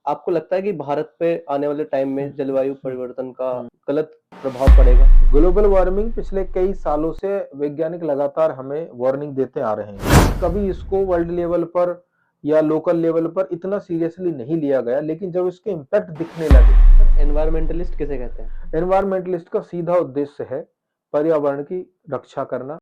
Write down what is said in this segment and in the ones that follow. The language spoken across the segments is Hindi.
आपको लगता है कि भारत पे आने वाले टाइम में जलवायु परिवर्तन का हुँ। गलत प्रभाव पड़ेगा? ग्लोबल वार्मिंग पिछले कई सालों से वैज्ञानिक लगातार हमें वार्निंग देते आ रहे हैं। कभी इसको वर्ल्ड लेवल पर या लोकल लेवल पर इतना सीरियसली नहीं लिया गया, लेकिन जब इसके इम्पैक्ट दिखने लगे, सर एनवायरमेंटलिस्ट किसे कहते हैं? एनवायरमेंटलिस्ट का सीधा उद्देश्य है पर्यावरण की रक्षा करना।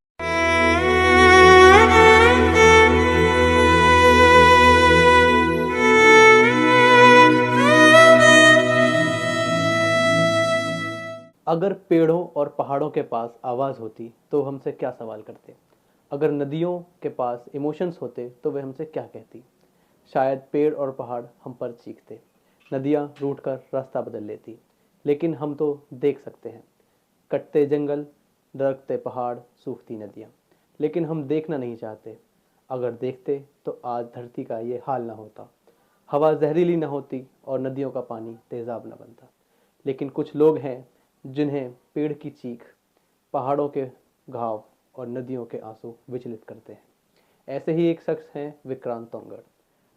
अगर पेड़ों और पहाड़ों के पास आवाज़ होती तो हमसे क्या सवाल करते? अगर नदियों के पास इमोशंस होते तो वे हमसे क्या कहती? शायद पेड़ और पहाड़ हम पर चीखते, नदियाँ रूठ कर रास्ता बदल लेती, लेकिन हम तो देख सकते हैं, कटते जंगल, दरकते पहाड़, सूखती नदियाँ। लेकिन हम देखना नहीं चाहते। अगर देखते तो आज धरती का ये हाल ना होता, हवा जहरीली ना होती और नदियों का पानी तेज़ाब ना बनता। लेकिन कुछ लोग हैं जिन्हें पेड़ की चीख, पहाड़ों के घाव और नदियों के आंसू विचलित करते हैं। ऐसे ही एक शख्स हैं विक्रांत तोंगड़,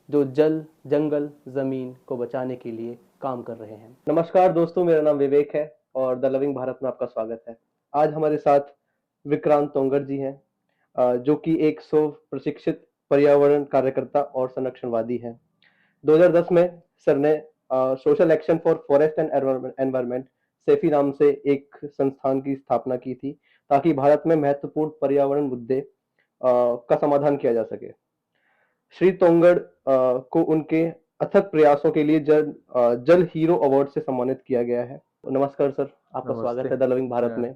जो जल, जंगल, जमीन को बचाने के लिए काम कर रहे हैं। नमस्कार दोस्तों, मेरा नाम विवेक है और द लविंग भारत में आपका स्वागत है। आज हमारे साथ विक्रांत तोंगड़ जी हैं, जो कि एक सौ प्रशिक्षित पर्यावरण कार्यकर्ता और संरक्षणवादी हैं। 2010 में सर ने social action for forest and environment Saifee नाम से एक संस्थान की स्थापना की थी, ताकि भारत में महत्वपूर्ण पर्यावरण मुद्दे का समाधान किया जा सके। श्री तोंगड़ को उनके अथक प्रयासों के लिए जल हीरो अवार्ड से सम्मानित किया गया है। नमस्कार सर, आपका स्वागत नमस्ते। है द लविंग भारत में।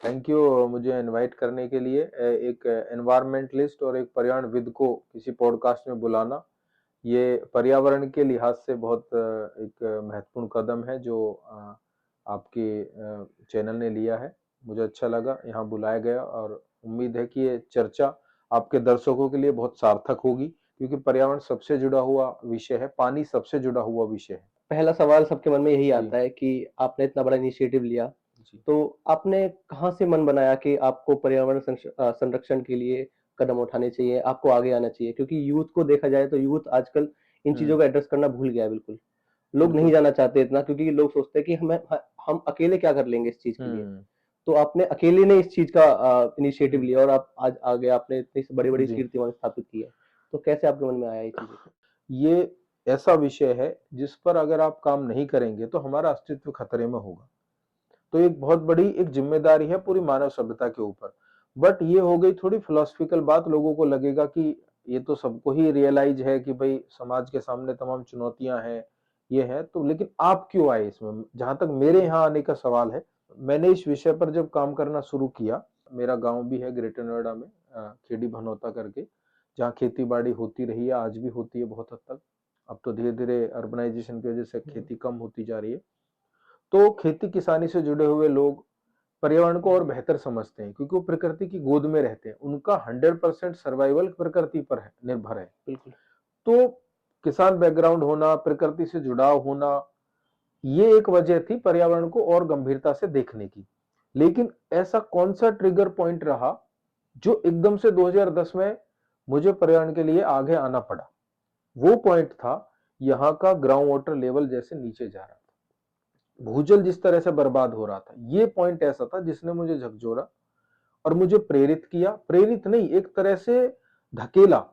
थैंक यू मुझे इनवाइट करने के लिए। एक एनवायरमेंटलिस्ट और एक पर्यावरणविद को किसी पॉडकास्ट में बुलाना, ये पर्यावरण के लिहाज से बहुत एक महत्वपूर्ण कदम है जो आपके चैनल ने लिया है। मुझे अच्छा लगा यहाँ बुलाया गया और उम्मीद है कि ये चर्चा आपके दर्शकों के लिए बहुत सार्थक होगी, क्योंकि पर्यावरण सबसे जुड़ा हुआ विषय है, पानी सबसे जुड़ा हुआ विषय है। पहला सवाल सबके मन में यही जी, आता है कि आपने इतना बड़ा इनिशिएटिव लिया, जी। तो आपने कहाँ से मन बनाया कि आपको पर्यावरण संरक्षण के लिए कदम उठाने चाहिए, आपको आगे आना चाहिए? क्योंकि यूथ को देखा जाए तो यूथ आजकल इन चीज़ों हुँ, को एड्रेस करना भूल गया है बिल्कुल। लोग नहीं बिल्कुल। जाना चाहते इतना, क्योंकि लोग सोचते हैं कि हम अकेले क्या कर लेंगे इस चीज़ के लिए। हुँ, तो आपने अकेले ने इस चीज़ का इनिशिएटिव हुँ। लिया और आप आज आगे आपने इतनी बड़ी-बड़ी जी। कीर्तिमान स्थापित की है। तो कैसे आपके मन में आया ये चीज़ें? ये ऐसा विषय है जिस पर अगर आप काम नहीं करेंगे तो हमारा अस्तित्व खतरे में होगा। तो एक बहुत बड़ी एक ज़िम्मेदारी है पूरी मानव सभ्यता के ऊपर। बट ये हो गई थोड़ी फिलॉसफिकल बात, लोगों को लगेगा कि ये तो सबको ही रियलाइज़ है कि भई समाज के सामने तमाम चुनौतियाँ हैं, ये है तो लेकिन आप क्यों आए इसमें? जहाँ तक मेरे यहाँ आने का सवाल है, मैंने इस विषय पर जब काम करना शुरू किया, मेरा गाँव भी है ग्रेटर नोएडा में, खेड़ी भनौता करके, जहाँ खेती-बाड़ी होती रही है, आज भी होती है बहुत हद तक। अब तो धीरे-धीरे अर्बनाइज़ेशन की वजह से हुँ, खेती कम होती जा रही है। तो खेती-किसानी से जुड़े हुए लोग पर्यावरण को और बेहतर समझते हैं, क्योंकि वो प्रकृति की गोद में रहते हैं। उनका 100% सर्वाइवल प्रकृति पर है, निर्भर है। बिल्कुल। तो किसान बैकग्राउंड होना, प्रकृति से जुड़ाव होना, ये एक वजह थी पर्यावरण को और गंभीरता से देखने की। लेकिन ऐसा कौन-सा ट्रिगर पॉइंट रहा, जो एकदम से 2010 में मुझे पर्यावरण के लिए आगे आना पड़ा? वो पॉइंट था, यहाँ का ग्राउंड वाटर लेवल जैसे नीचे जा रहा था। भूजल जिस तरह से बर्बाद हो रहा था, ये पॉइंट ऐसा था जिसने मुझे झकझोरा और मुझे प्रेरित किया। प्रेरित नहीं, एक तरह से धकेला,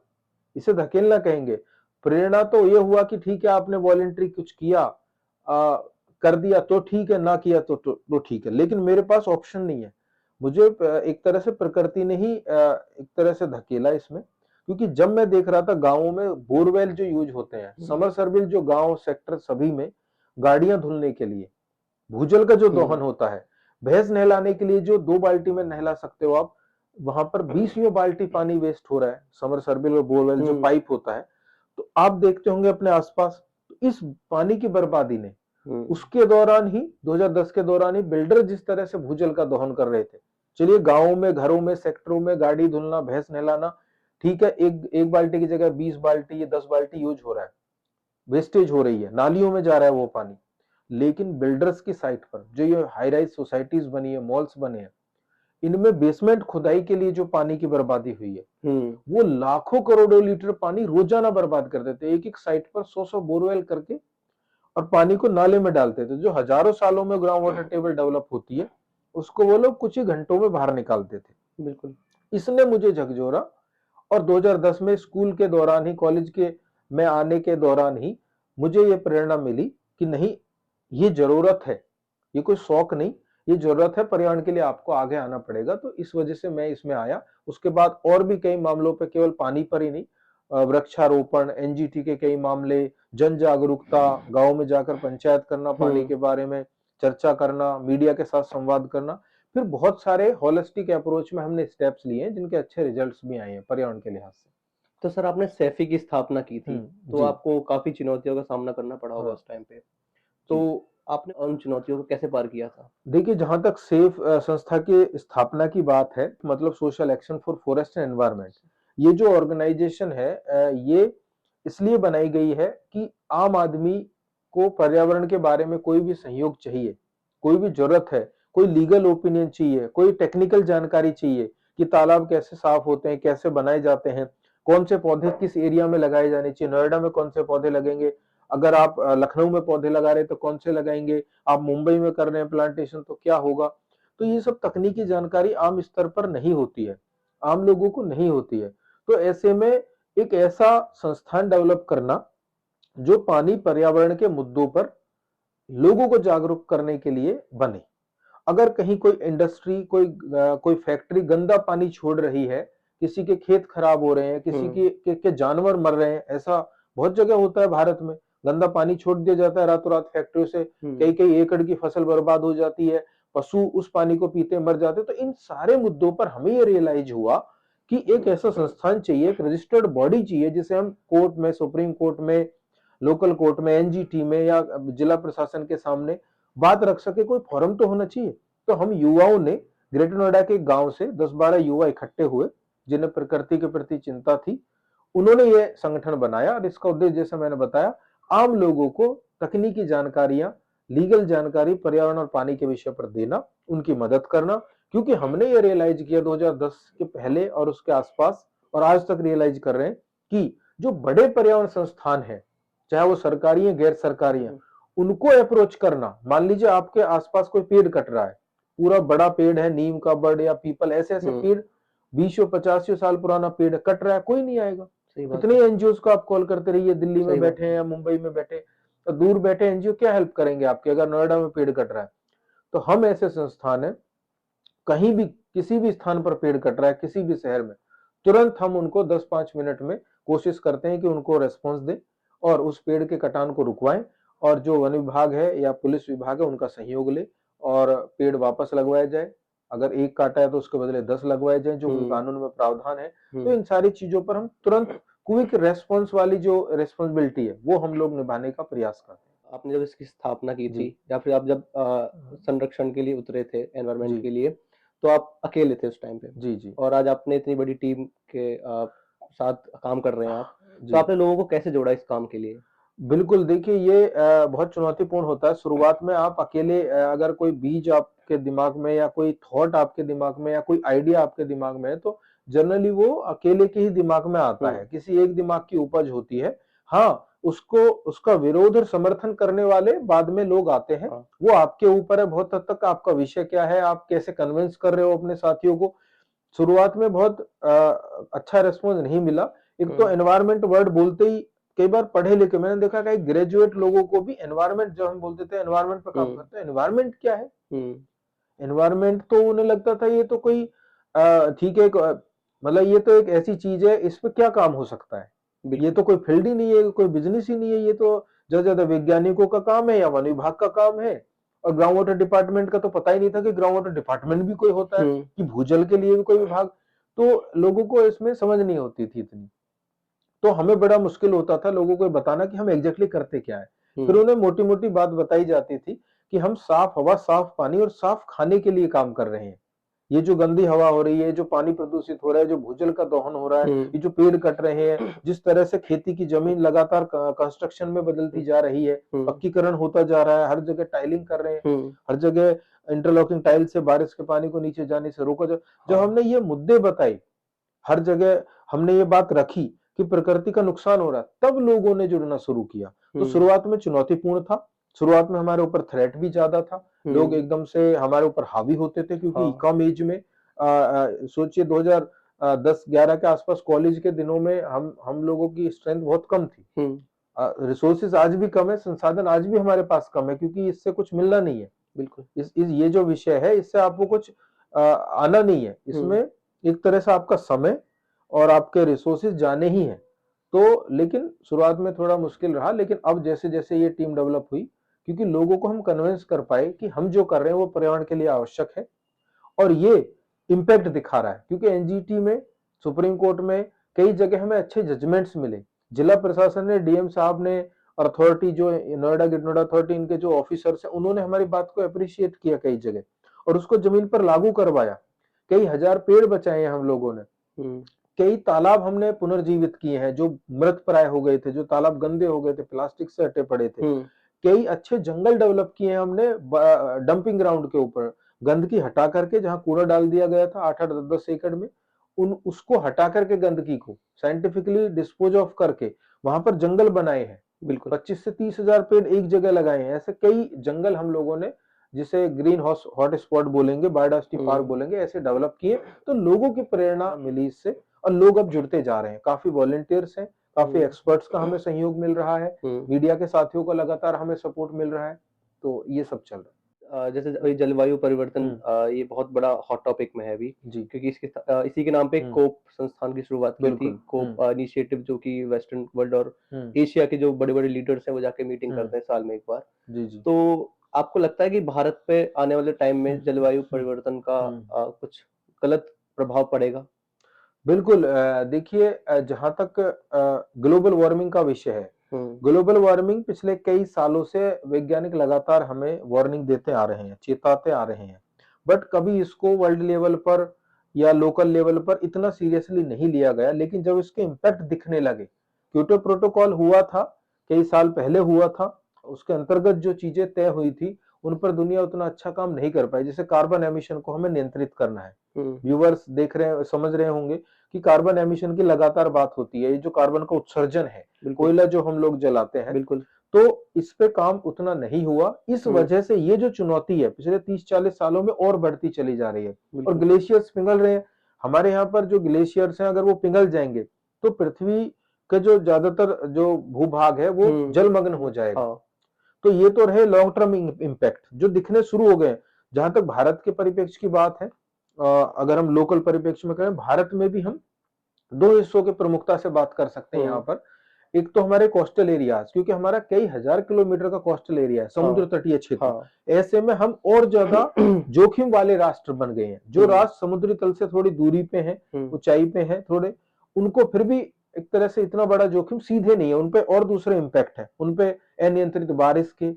इसे धकेलना कहेंगे। प्रेरणा तो ये हुआ कि ठीक है, आपने वॉलंटरी कुछ किया, कर दिया तो ठीक है, ना किया तो ठीक है, लेकिन मेरे पास ऑप्शन नहीं है। मुझे एक तरह से प्रकृति ने ही एक तरह से धकेला इसमें, क्योंकि जब मैं देख रहा था गाँवों में बोरवेल जो यूज़ होते हैं, हुँ, समरसेबिल जो गाँव सेक्टर सभी में गाड़ियाँ धुलने के लिए, भूजल का जो हुँ, दोहन होता है, भैंस नहलाने के लिए जो 2 बाल्टी में नहला सकते हो आप, वहाँ पर 20 बाल्टी पानी वेस्ट हो रहा है, समरसेबिल और बोरवेल जो हुँ, पाइप होता है। तो आप देखते होंगे अपने आस-पास, तो इस पानी की बर्बादी ने हुँ, उसके दौरान ही 2010 के दौरान ही बिल्डर जिस तरह से भूजल का दोहन कर रहे थे। चलिए गाँवों में, घरों में, सेक्टरों में गाड़ी धुलना, भैंस नहलाना, ठीक है, एक बाल्टी की जगह 20 बाल्टी या 10 बाल्टी यूज़ हो रहा है, वेस्टेज हो रही है, नालियों में जा रहा है वो पानी। लेकिन बिल्डर्स की साइट पर जो ये हाई राइज सोसाइटीज बनी है, मॉल्स बने हैं, इनमें बेसमेंट खुदाई के लिए जो पानी की बर्बादी हुई है, हुँ, वो लाखों करोड़ों लीटर पानी रोजाना बर्बाद कर देते हैं। एक एक साइट पर 100-100 बोरवेल करके और पानी को नाले में डालते थे। जो हजारों सालों में ग्राउंड वाटर टेबल डेवलप होती है, उसको वो लोग कुछ ही घंटों में बाहर निकालते थे। बिल्कुल। इसने मुझे झकझोरा और 2010 में स्कूल के दौरान ही, कॉलेज के में आने के दौरान ही मुझे ये प्रेरणा मिली कि नहीं, ये जरूरत है, ये कोई शौक नहीं, ये जरूरत है, पर्यावरण के लिए आपको आगे आना पड़ेगा। तो इस वजह से मैं इसमें आया। उसके बाद और भी कई मामलों पे, केवल पानी पर ही नहीं, वृक्षारोपण, एनजीटी के कई मामले, जन जागरूकता, गांव में जाकर पंचायत करना, पानी के बारे में चर्चा करना, मीडिया के साथ संवाद करना, फिर बहुत सारे होलिस्टिक अप्रोच में हमने स्टेप्स लिए हैं जिनके अच्छे रिजल्ट्स भी आए हैं पर्यावरण के लिहाज से। तो सर आपने सैफी की स्थापना की थी, तो जी। आपको काफ़ी चुनौतियों का सामना करना पड़ा होगा हाँ। उस टाइम पे। जी। तो आपने उन चुनौतियों को कैसे पार किया था? देखिए, जहां तक सेफ संस्था की स्थापना की बात है, मतलब social action for forest and environment, ये जो ऑर्गेनाइजेशन है, ये इसलिए बनाई गई है कि आम आदमी को पर्यावरण के बारे में कोई भी सहयोग चाहिए, कोई भी जरूरत है, कोई लीगल ओपिनियन चाहिए, कोई टेक्निकल जानकारी चाहिए कि तालाब कैसे साफ होते हैं, कैसे बनाए जाते हैं, कौन से पौधे किस एरिया में लगाए जाने चाहिए, नोएडा में कौन से पौधे लगेंगे, अगर आप लखनऊ में पौधे लगा रहे हैं तो कौन से लगाएंगे, आप मुंबई में कर रहे हैं प्लांटेशन तो क्या होगा। तो ये सब तकनीकी जानकारी आम स्तर पर नहीं होती है, आम लोगों को नहीं होती है। तो ऐसे में एक ऐसा संस्थान डेवलप करना जो पानी पर्यावरण के मुद्दों पर लोगों को जागरूक करने के लिए बने। अगर कहीं कोई इंडस्ट्री, कोई फैक्ट्री गंदा पानी छोड़ रही है, किसी के खेत खराब हो रहे हैं, किसी के जानवर मर रहे हैं, ऐसा बहुत जगह होता है भारत में। गंदा पानी छोड़ दिया जाता है रातों रात फैक्ट्रियों से, कई कई एकड़ की फसल बर्बाद हो जाती है, पशु उस पानी को पीते मर जाते। तो इन सारे मुद्दों पर हमें ये रियलाइज हुआ कि एक ऐसा संस्थान चाहिए, एक रजिस्टर्ड बॉडी चाहिए, जिसे हम कोर्ट में, सुप्रीम कोर्ट में, लोकल कोर्ट में, एनजीटी में या जिला प्रशासन के सामने बात रख सके। कोई फोरम तो होना चाहिए। तो हम युवाओं ने ग्रेटर नोएडा के गांव से 10-12 युवा इकट्ठे हुए जिन्हें प्रकृति के प्रति चिंता थी। उन्होंने ये संगठन बनाया और इसका उद्देश्य, जैसे मैंने बताया, आम लोगों को तकनीकी जानकारियां, लीगल जानकारी पर्यावरण और पानी के विषय पर देना, उनकी मदद करना। क्योंकि हमने ये रियलाइज किया 2010 के पहले और उसके आसपास, और आज तक रियलाइज कर रहे हैं कि जो बड़े पर्यावरण संस्थान हैं, चाहे वो सरकारी है, गैर सरकारी है, उनको अप्रोच करना। मान लीजिए आपके आसपास कोई पेड़ कट रहा है, पूरा बड़ा पेड़ है, नीम का बड़ या पीपल, ऐसे ऐसे पेड़, 20-50 साल पुराना पेड़ कट रहा है, कोई नहीं आएगा। कितने एनजीओ को आप कॉल करते रहिए, दिल्ली में बैठे हैं या मुंबई में बैठे, तो दूर बैठे एनजीओ क्या हेल्प करेंगे आपके, अगर नोएडा में पेड़ कट रहा है। तो हम ऐसे संस्थान है, कहीं भी किसी भी स्थान पर पेड़ कट रहा है, किसी भी शहर में, तुरंत हम उनको 10-5 मिनट में कोशिश करते हैं कि उनको रेस्पॉन्स दें और उस पेड़ के कटान को रुकवाएं, और जो वन विभाग है या पुलिस विभाग है उनका सहयोग ले और पेड़ वापस लगवाया जाए। अगर एक काटा है तो उसके बदले 10 लगवाए जाए, जो कानून में प्रावधान है। तो इन सारी चीजों पर हम तुरंत क्विक रेस्पॉन्स वाली जो रेस्पॉन्सिबिलिटी है वो हम लोग निभाने का प्रयास करते हैं। आपने जब इसकी स्थापना की थी या फिर आप जब संरक्षण के लिए उतरे थे, एनवायरनमेंट के लिए, तो आप अकेले थे उस टाइम पे। जी। और आज आपने इतनी बड़ी टीम के साथ काम कर रहे हैं आप, तो आपने लोगों को कैसे जोड़ा इस काम के लिए? बिल्कुल, देखिए ये बहुत चुनौतीपूर्ण होता है। शुरुआत में आप अकेले, अगर कोई बीज आपके दिमाग में या कोई थॉट आपके दिमाग में या कोई आइडिया आपके दिमाग में है, तो जनरली वो अकेले के ही दिमाग में आता है, किसी एक दिमाग की उपज होती है। हाँ, उसको, उसका विरोध और समर्थन करने वाले बाद में लोग आते हैं। वो आपके ऊपर है बहुत हद तक, आपका विषय क्या है, आप कैसे कन्विंस कर रहे हो अपने साथियों को। शुरुआत में बहुत अच्छा रिस्पॉन्स नहीं मिला। एक तो एनवायरनमेंट वर्ड बोलते ही कई बार पढ़े लिखे, मैंने देखा कि ग्रेजुएट लोगों को भी एनवायरनमेंट, जब हम बोलते थे एनवायरनमेंट पर काम करते हैं, एनवायरनमेंट क्या है, एनवायरनमेंट तो उन्हें लगता था ये तो कोई ठीक है, मतलब ये तो एक ऐसी चीज है, इस पे क्या काम हो सकता है, ये तो कोई फील्ड ही नहीं है, कोई बिजनेस ही नहीं है, ये तो ज्यादा वैज्ञानिकों का काम है या वन विभाग का काम है। और ग्राउंड वाटर डिपार्टमेंट का तो पता ही नहीं था कि ग्राउंड वाटर डिपार्टमेंट भी कोई होता है, कि भूजल के लिए भी कोई विभाग। तो लोगों को इसमें समझ नहीं होती थी इतनी, तो हमें बड़ा मुश्किल होता था लोगों को बताना कि हम एग्जैक्टली करते क्या है। फिर उन्हें मोटी मोटी बात बताई जाती थी कि हम साफ हवा, साफ पानी और साफ खाने के लिए काम कर रहे हैं। ये जो गंदी हवा हो रही है, जो पानी प्रदूषित हो रहा है, जो भूजल का दोहन हो रहा है, ये जो पेड़ कट रहे हैं, जिस तरह से खेती की जमीन लगातार कंस्ट्रक्शन में बदलती जा रही है, पक्कीकरण होता जा रहा है, हर जगह टाइलिंग कर रहे हैं, हर जगह इंटरलॉकिंग टाइल से बारिश के पानी को नीचे जाने से रोका जा। जब हमने ये मुद्दे बताए, हर जगह हमने ये बात रखी कि प्रकृति का नुकसान हो रहा है, तब लोगों ने जुड़ना शुरू किया। तो शुरुआत में चुनौतीपूर्ण था, शुरुआत में हमारे ऊपर थ्रेट भी ज्यादा था, लोग एकदम से हमारे ऊपर हावी होते थे, क्योंकि हाँ। कम एज में सोचिए 2010-11 के आसपास कॉलेज के दिनों में हम लोगों की स्ट्रेंथ बहुत कम थी। रिसोर्सेज आज भी कम है, संसाधन आज भी हमारे पास कम है, क्योंकि इससे कुछ मिलना नहीं है। बिल्कुल। इस ये जो विषय है, इससे आपको कुछ आना नहीं है। इसमें एक तरह से आपका समय और आपके रिसोर्सेज जाने ही हैं। तो लेकिन शुरुआत में थोड़ा मुश्किल रहा, लेकिन अब जैसे-जैसे ये टीम डेवलप हुई, क्योंकि लोगों को हम कन्विंस कर पाए कि हम जो कर रहे हैं वो पर्यावरण के लिए आवश्यक है और ये इम्पैक्ट दिखा रहा है, क्योंकि एनजीटी में, सुप्रीम कोर्ट में कई जगह हमें अच्छे जजमेंट्स मिले। जिला प्रशासन ने, डीएम साहब ने, अथॉरिटी जो नोएडा ग्रेटर नोएडा अथॉरिटी, इनके जो ऑफिसर्स हैं, उन्होंने हमारी बात को अप्रिशिएट किया कई जगह और उसको जमीन पर लागू करवाया। कई हजार पेड़ बचाए हैं हम लोगों ने, कई तालाब हमने पुनर्जीवित किए हैं जो मृत प्राय हो गए थे, जो तालाब गंदे हो गए थे, प्लास्टिक से हटे पड़े थे। कई अच्छे जंगल डेवलप किए हैं हमने डंपिंग ग्राउंड के ऊपर, गंदगी हटा करके, जहां कूड़ा डाल दिया गया था 8-8 10-10 एकड़ में, उसको हटा करके गंदगी को साइंटिफिकली डिस्पोज ऑफ करके वहां पर जंगल बनाए हैं। बिल्कुल। 25 से 30 हजार पेड़ एक जगह लगाए हैं। ऐसे कई जंगल हम लोगों ने, जिसे ग्रीन हॉट स्पॉट बोलेंगे, बायोडायवर्सिटी पार्क बोलेंगे, ऐसे डेवलप किए। तो लोगों की प्रेरणा मिली इससे और लोग अब जुड़ते जा रहे हैं। काफी वॉलंटियर्स हैं, काफी एक्सपर्ट्स का हमें सहयोग मिल रहा है, मीडिया के साथियों का लगातार हमें सपोर्ट मिल रहा है। तो ये सब चल रहा है। जैसे अभी जलवायु परिवर्तन ये बहुत बड़ा हॉट टॉपिक में है अभी, क्योंकि इसी के नाम पे कोप संस्थान की शुरुआत की थी। कोप इनिशिएटिव, जो कि वेस्टर्न वर्ल्ड और एशिया के जो बड़े-बड़े लीडर्स हैं वो जाके मीटिंग करते हैं साल में एक बार। तो आपको लगता है कि भारत पे आने वाले टाइम में जलवायु परिवर्तन का कुछ गलत प्रभाव पड़ेगा? बिल्कुल। देखिए, जहां तक ग्लोबल वार्मिंग का विषय है, ग्लोबल वार्मिंग पिछले कई सालों से वैज्ञानिक लगातार हमें वार्निंग देते आ रहे हैं, चेताते आ रहे हैं, बट कभी इसको वर्ल्ड लेवल पर या लोकल लेवल पर इतना सीरियसली नहीं लिया गया। लेकिन जब इसके इम्पैक्ट दिखने लगे, क्योटो प्रोटोकॉल हुआ था, कई साल पहले हुआ था, उसके अंतर्गत जो चीजें तय हुई थी उन पर दुनिया उतना अच्छा काम नहीं कर पाई। जैसे कार्बन एमिशन को हमें नियंत्रित करना है। व्यूअर्स देख रहे हैं, समझ रहे होंगे कि कार्बन एमिशन की लगातार बात होती है। ये जो कार्बन का उत्सर्जन है, कोयला जो हम लोग जलाते हैं, बिल्कुल, तो इस पे काम उतना नहीं हुआ। इस वजह से ये जो चुनौती है पिछले 30-40 सालों में और बढ़ती चली जा रही है और ग्लेशियर्स पिघल रहे हैं। हमारे यहाँ पर जो ग्लेशियर्स हैं, अगर वो पिघल जाएंगे तो पृथ्वी का जो ज्यादातर जो भूभाग है वो जलमग्न हो जाएगा। तो ये तो रहे लॉन्ग टर्म इम्पैक्ट जो दिखने शुरू हो गए। जहां तक भारत के परिप्रेक्ष्य की बात है, अगर हम लोकल परिप्रेक्ष्य में करें, भारत में भी हम दो हिस्सों के प्रमुखता से बात कर सकते हैं यहाँ पर। एक तो हमारे कोस्टल एरियाज, क्योंकि हमारा कई हजार किलोमीटर का कोस्टल एरिया है, समुद्र तटीय क्षेत्र। ऐसे में हम और ज्यादा जोखिम वाले राष्ट्र बन गए हैं। जो राष्ट्र समुद्री तल से थोड़ी दूरी पे हैं, ऊंचाई पे हैं थोड़े, उनको फिर भी एक तरह से इतना बड़ा जोखिम सीधे नहीं है, उनपे और दूसरे इम्पैक्ट है। उनपे अनियंत्रित बारिश के,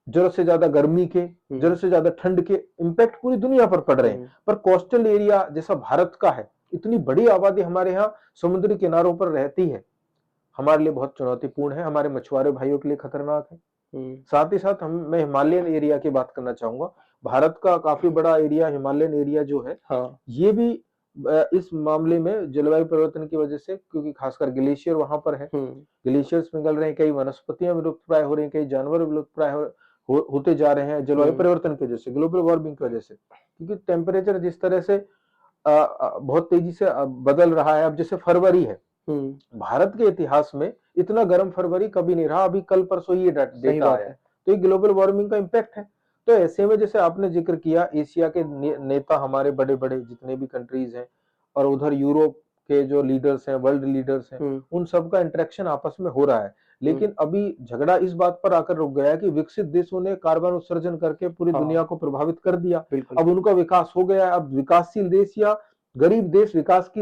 जरूरत से ज्यादा गर्मी के, जरूरत से ज्यादा ठंड के इम्पैक्ट पूरी दुनिया पर पड़ रहे हैं। पर कोस्टल एरिया जैसा भारत का है, इतनी बड़ी आबादी हमारे यहाँ समुद्री किनारों पर रहती है, हमारे लिए बहुत चुनौतीपूर्ण है, हमारे मछुआरे भाइयों के लिए खतरनाक है। साथ ही साथ मैं हिमालयन एरिया की बात करना चाहूंगा। भारत का काफी बड़ा एरिया हिमालयन एरिया जो है, ये भी इस मामले में जलवायु परिवर्तन की वजह से, क्योंकि खासकर ग्लेशियर वहां पर है, ग्लेशियर्स पिघल रहे हैं, कई वनस्पतियां विलुप्त प्राय हो रही हैं, कई जानवर विलुप्त प्राय होते जा रहे हैं जलवायु परिवर्तन की वजह से, ग्लोबल वार्मिंग की वजह से। क्योंकि टेम्परेचर जिस तरह से बहुत तेजी से बदल रहा है। अब जैसे फरवरी है, भारत के इतिहास में इतना गर्म फरवरी कभी नहीं रहा। अभी कल परसों ये डेटा आया है, तो ये ग्लोबल वार्मिंग का इम्पैक्ट है। तो ऐसे में जैसे आपने जिक्र किया, एशिया के नेता हमारे बड़े बड़े जितने भी कंट्रीज हैं और उधर यूरोप के जो लीडर्स हैं, वर्ल्ड लीडर्स हैं, उन सबका इंटरेक्शन आपस में हो रहा है। लेकिन अभी झगड़ा इस बात पर आकर रुक गया है कि विकसित देशों ने कार्बन उत्सर्जन करके पूरी दुनिया को प्रभावित कर दिया। अब उनका विकास हो गया है। अब विकासशील देश या गरीब देश विकास की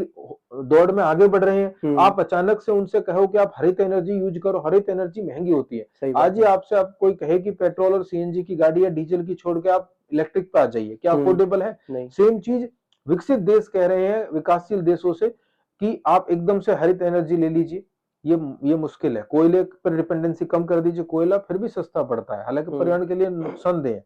दौड़ में आगे बढ़ रहे हैं। आप अचानक से उनसे कहो कि आप हरित एनर्जी यूज करो, हरित एनर्जी महंगी होती है। आज ही आपसे आप कोई कहे कि पेट्रोल और सीएनजी की गाड़ी या डीजल की छोड़ के आप इलेक्ट्रिक पे आ जाइए, क्या अफोर्डेबल है? सेम चीज विकसित देश कह रहे हैं विकासशील देशों से कि आप एकदम से हरित एनर्जी ले लीजिए, ये मुश्किल है। कोयले पर डिपेंडेंसी कम कर दीजिए, कोयला फिर भी सस्ता पड़ता है, हालांकि पर्यावरण के लिए नुकसानदेह है।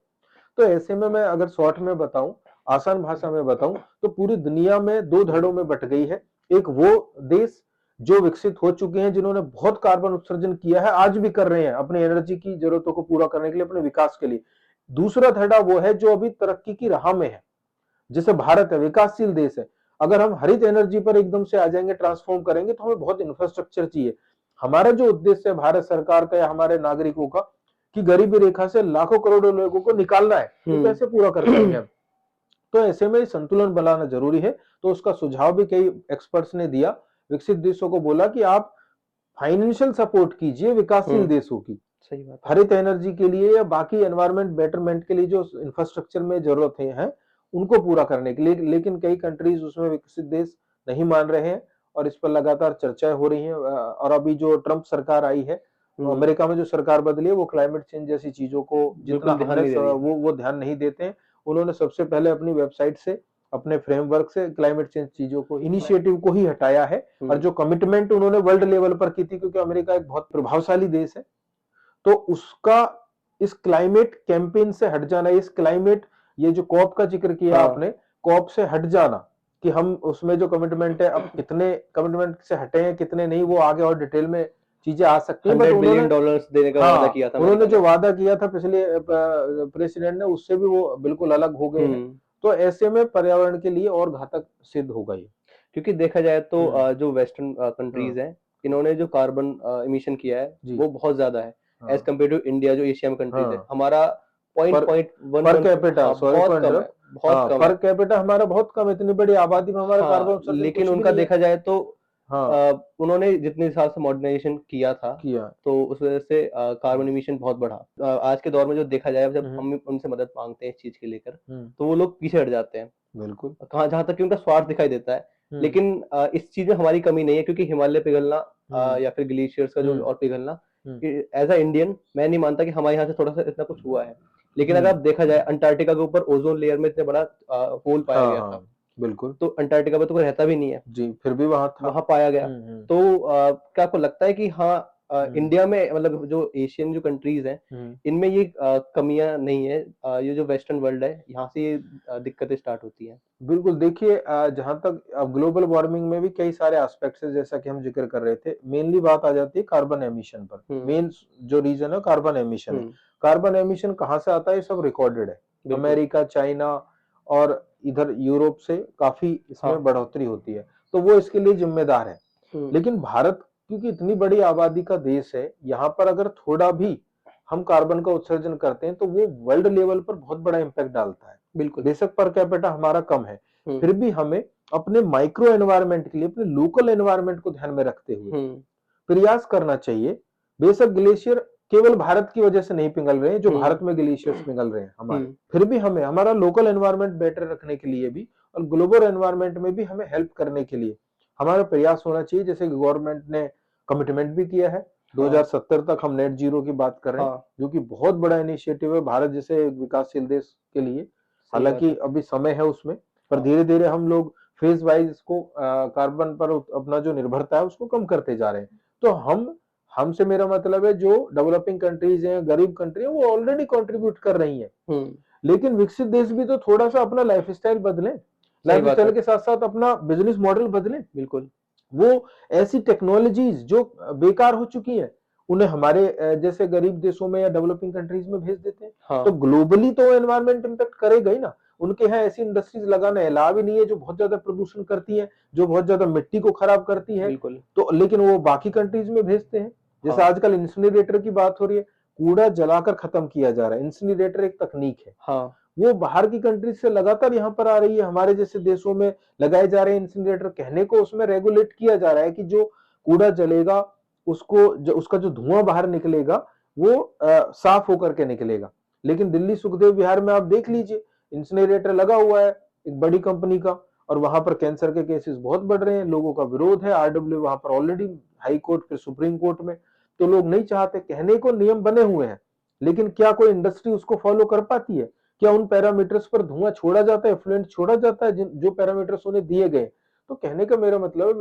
तो ऐसे में मैं अगर शॉर्ट में बताऊं, आसान भाषा में बताऊं, तो पूरी दुनिया में दो धड़ों में बट गई है। एक वो देश जो विकसित हो चुके हैं, जिन्होंने बहुत कार्बन उत्सर्जन किया है, आज भी कर रहे हैं अपनी एनर्जी की जरूरतों को पूरा करने के लिए, अपने विकास के लिए। दूसरा धड़ा वो है जो अभी तरक्की की राह में है, जैसे भारत है, विकासशील देश है। अगर हम हरित एनर्जी पर एकदम से आ जाएंगे, ट्रांसफॉर्म करेंगे, तो हमें बहुत इंफ्रास्ट्रक्चर चाहिए। हमारा जो उद्देश्य है भारत सरकार का या हमारे नागरिकों का, कि गरीबी रेखा से लाखों करोड़ों लोगों को निकालना है, तो कैसे पूरा कर पाएंगे हम? तो ऐसे में संतुलन बनाना जरूरी है। तो उसका सुझाव भी कई एक्सपर्ट्स ने दिया, विकसित देशों को बोला कि आप फाइनेंशियल सपोर्ट कीजिए विकासशील देशों की, सही बात है। हरित एनर्जी के लिए या बाकी एनवायरमेंट बेटरमेंट के लिए जो इंफ्रास्ट्रक्चर में जरूरत है उनको पूरा करने के लिए। लेकिन कई कंट्रीज उसमें विकसित देश नहीं मान रहे हैं और इस पर लगातार चर्चाएं हो रही हैं। और अभी जो ट्रंप सरकार आई है, तो अमेरिका में जो सरकार बदली है, वो क्लाइमेट चेंज जैसी चीजों को जितना बिल्कुल ध्यान नहीं दे रही है। वो ध्यान नहीं देते हैं। उन्होंने सबसे पहले अपनी वेबसाइट से, अपने फ्रेमवर्क से क्लाइमेट चेंज चीजों को, इनिशिएटिव को ही हटाया है। और जो कमिटमेंट उन्होंने वर्ल्ड लेवल पर की थी, क्योंकि अमेरिका एक बहुत प्रभावशाली देश है, तो उसका इस क्लाइमेट कैंपेन से हट जाना, इस क्लाइमेट, ये जो कॉप का जिक्र किया आपने, कॉप से हट जाना, कि हम उसमें जो कमिटमेंट है, अब कितने कमिटमेंट से हटे हैं कितने नहीं, वो आगे और डिटेल में चीजें आ सकती हैं। $100 बिलियन देने का वादा किया था उन्होंने जो वादा किया था पिछले प्रेसिडेंट ने, उससे भी वो बिल्कुल अलग हो गए हैं। तो ऐसे में पर्यावरण के लिए और घातक सिद्ध होगा ये। क्योंकि देखा जाए तो जो वेस्टर्न कंट्रीज हैं, इन्होंने जो कार्बन इमिशन किया है वो बहुत ज्यादा है एज कम्पेयर टू इंडिया, जो एशिया में कंट्रीज है। हमारा पर कैपिटा, बहुत कम है, बहुत कम पर कैपिटा हमारा बहुत कम है, इतनी बड़ी आबादी में हमारा कार्बन उत्सर्जन लेकिन कुछ भी उनका नहीं है। देखा जाए तो उन्होंने जितने हिसाब से मॉडर्नाइजेशन किया था, तो उस वजह से कार्बन इमिशन बहुत बढ़ा। आज के दौर में जो देखा जाए, जब हम उनसे मदद मांगते हैं इस चीज के लेकर, तो वो लोग पीछे हट जाते हैं, बिल्कुल, कहाँ, जहां तक कि उनका स्वार्थ दिखाई देता है। लेकिन इस चीज में हमारी कमी नहीं है, क्योंकि हिमालय पिघलना या फिर ग्लेशियर्स का जो और पिघलना, एज अ इंडियन मैं नहीं मानता कि हमारे यहाँ से थोड़ा सा इतना कुछ हुआ है। लेकिन अगर आप देखा जाए, अंटार्कटिका के ऊपर ओजोन लेयर में इतना बड़ा होल पाया गया था, बिल्कुल, तो अंटार्कटिका पे तो कोई रहता भी नहीं है जी, फिर भी वहां पाया गया। तो क्या आपको लगता है कि हाँ, इंडिया में, मतलब जो एशियन जो कंट्रीज हैं, इनमें ये कमियां नहीं है, ये जो वेस्टर्न वर्ल्ड है, यहाँ से ये दिक्कतें स्टार्ट होती हैं? बिल्कुल, देखिए, जहां तक अब ग्लोबल वार्मिंग में भी कई सारे एस्पेक्ट्स है, जैसा कि हम जिक्र कर रहे थे। मेनली बात आ जाती है कार्बन एमिशन पर। मेन जो रीजन है कार्बन एमिशन है। कार्बन एमिशन कहाँ से आता है, ये सब रिकॉर्डेड है। अमेरिका, चाइना और इधर यूरोप से काफी इसमें बढ़ोतरी होती है, तो वो इसके लिए जिम्मेदार है। लेकिन भारत, क्योंकि इतनी बड़ी आबादी का देश है, यहाँ पर अगर थोड़ा भी हम कार्बन का उत्सर्जन करते हैं, तो वो वर्ल्ड लेवल पर बहुत बड़ा इंपैक्ट डालता है। बिल्कुल, बेशक पर कैपिटा हमारा कम है, फिर भी हमें अपने माइक्रो एनवायरनमेंट के लिए, अपने लोकल एनवायरनमेंट को ध्यान में रखते हुए प्रयास करना चाहिए। बेशक ग्लेशियर केवल भारत की वजह से नहीं पिघल रहे हैं, जो भारत में ग्लेशियर्स पिघल रहे हैं हमारे, फिर भी हमें हमारा लोकल एनवायरनमेंट बेटर रखने के लिए भी, और ग्लोबल एनवायरनमेंट में भी हमें हेल्प करने के लिए हमारा प्रयास होना चाहिए। जैसे कि गवर्नमेंट ने कमिटमेंट भी किया है, 2070 तक हम नेट जीरो की बात कर रहे हैं, जो कि बहुत बड़ा इनिशिएटिव है भारत जैसे विकासशील देश के लिए। हालांकि अभी समय है उसमें, पर धीरे धीरे हम लोग फेज वाइज इसको कार्बन पर अपना जो निर्भरता है उसको कम करते जा रहे हैं। तो हमसे मेरा मतलब है, जो डेवलपिंग कंट्रीज हैं, गरीब कंट्री है, वो ऑलरेडी कंट्रीब्यूट कर रही हैं। लेकिन विकसित देश भी तो थोड़ा सा अपना लाइफस्टाइल बदलें, लाइफस्टाइल के साथ साथ अपना बिजनेस मॉडल बदलें। बिल्कुल, वो ऐसी टेक्नोलॉजीज जो बेकार हो चुकी है, उन्हें हमारे जैसे गरीब देशों में या डेवलपिंग कंट्रीज में भेज देते हैं। तो ग्लोबली तो एनवायरमेंट इम्पैक्ट करेगा ही ना। उनके यहाँ ऐसी इंडस्ट्रीज लगाना अलाव ही नहीं है जो बहुत ज्यादा प्रदूषण करती है, जो बहुत ज्यादा मिट्टी को खराब करती है। तो लेकिन वो बाकी कंट्रीज में भेजते हैं। जैसे आजकल इंसिनरेटर की बात हो रही है, कूड़ा जलाकर खत्म किया जा रहा है। इंसिनरेटर एक तकनीक है, वो बाहर की कंट्रीज से लगातार यहाँ पर आ रही है, हमारे जैसे देशों में लगाए जा रहे हैं इंसिनरेटर। कहने को उसमें रेगुलेट किया जा रहा है कि जो कूड़ा जलेगा, उसका जो धुआं बाहर निकलेगा, वो साफ होकर के निकलेगा। लेकिन दिल्ली सुखदेव विहार में आप देख लीजिए, इंसिनरेटर लगा हुआ है एक बड़ी कंपनी का, और वहां पर कैंसर के केसेस बहुत बढ़ रहे हैं। लोगों का विरोध है, आरडब्ल्यू वहां पर ऑलरेडी हाई कोर्ट, फिर सुप्रीम कोर्ट में, तो लोग नहीं चाहते। कहने को नियम बने हुए हैं, लेकिन क्या कोई इंडस्ट्री उसको फॉलो कर पाती है? क्या उन पैरामीटर्स पर धुआं छोड़ा जाता है, एफ्लुएंट छोड़ा जाता है जो पैरामीटर्स उन्हें दिए गए? तो कहने का मेरा मतलब है,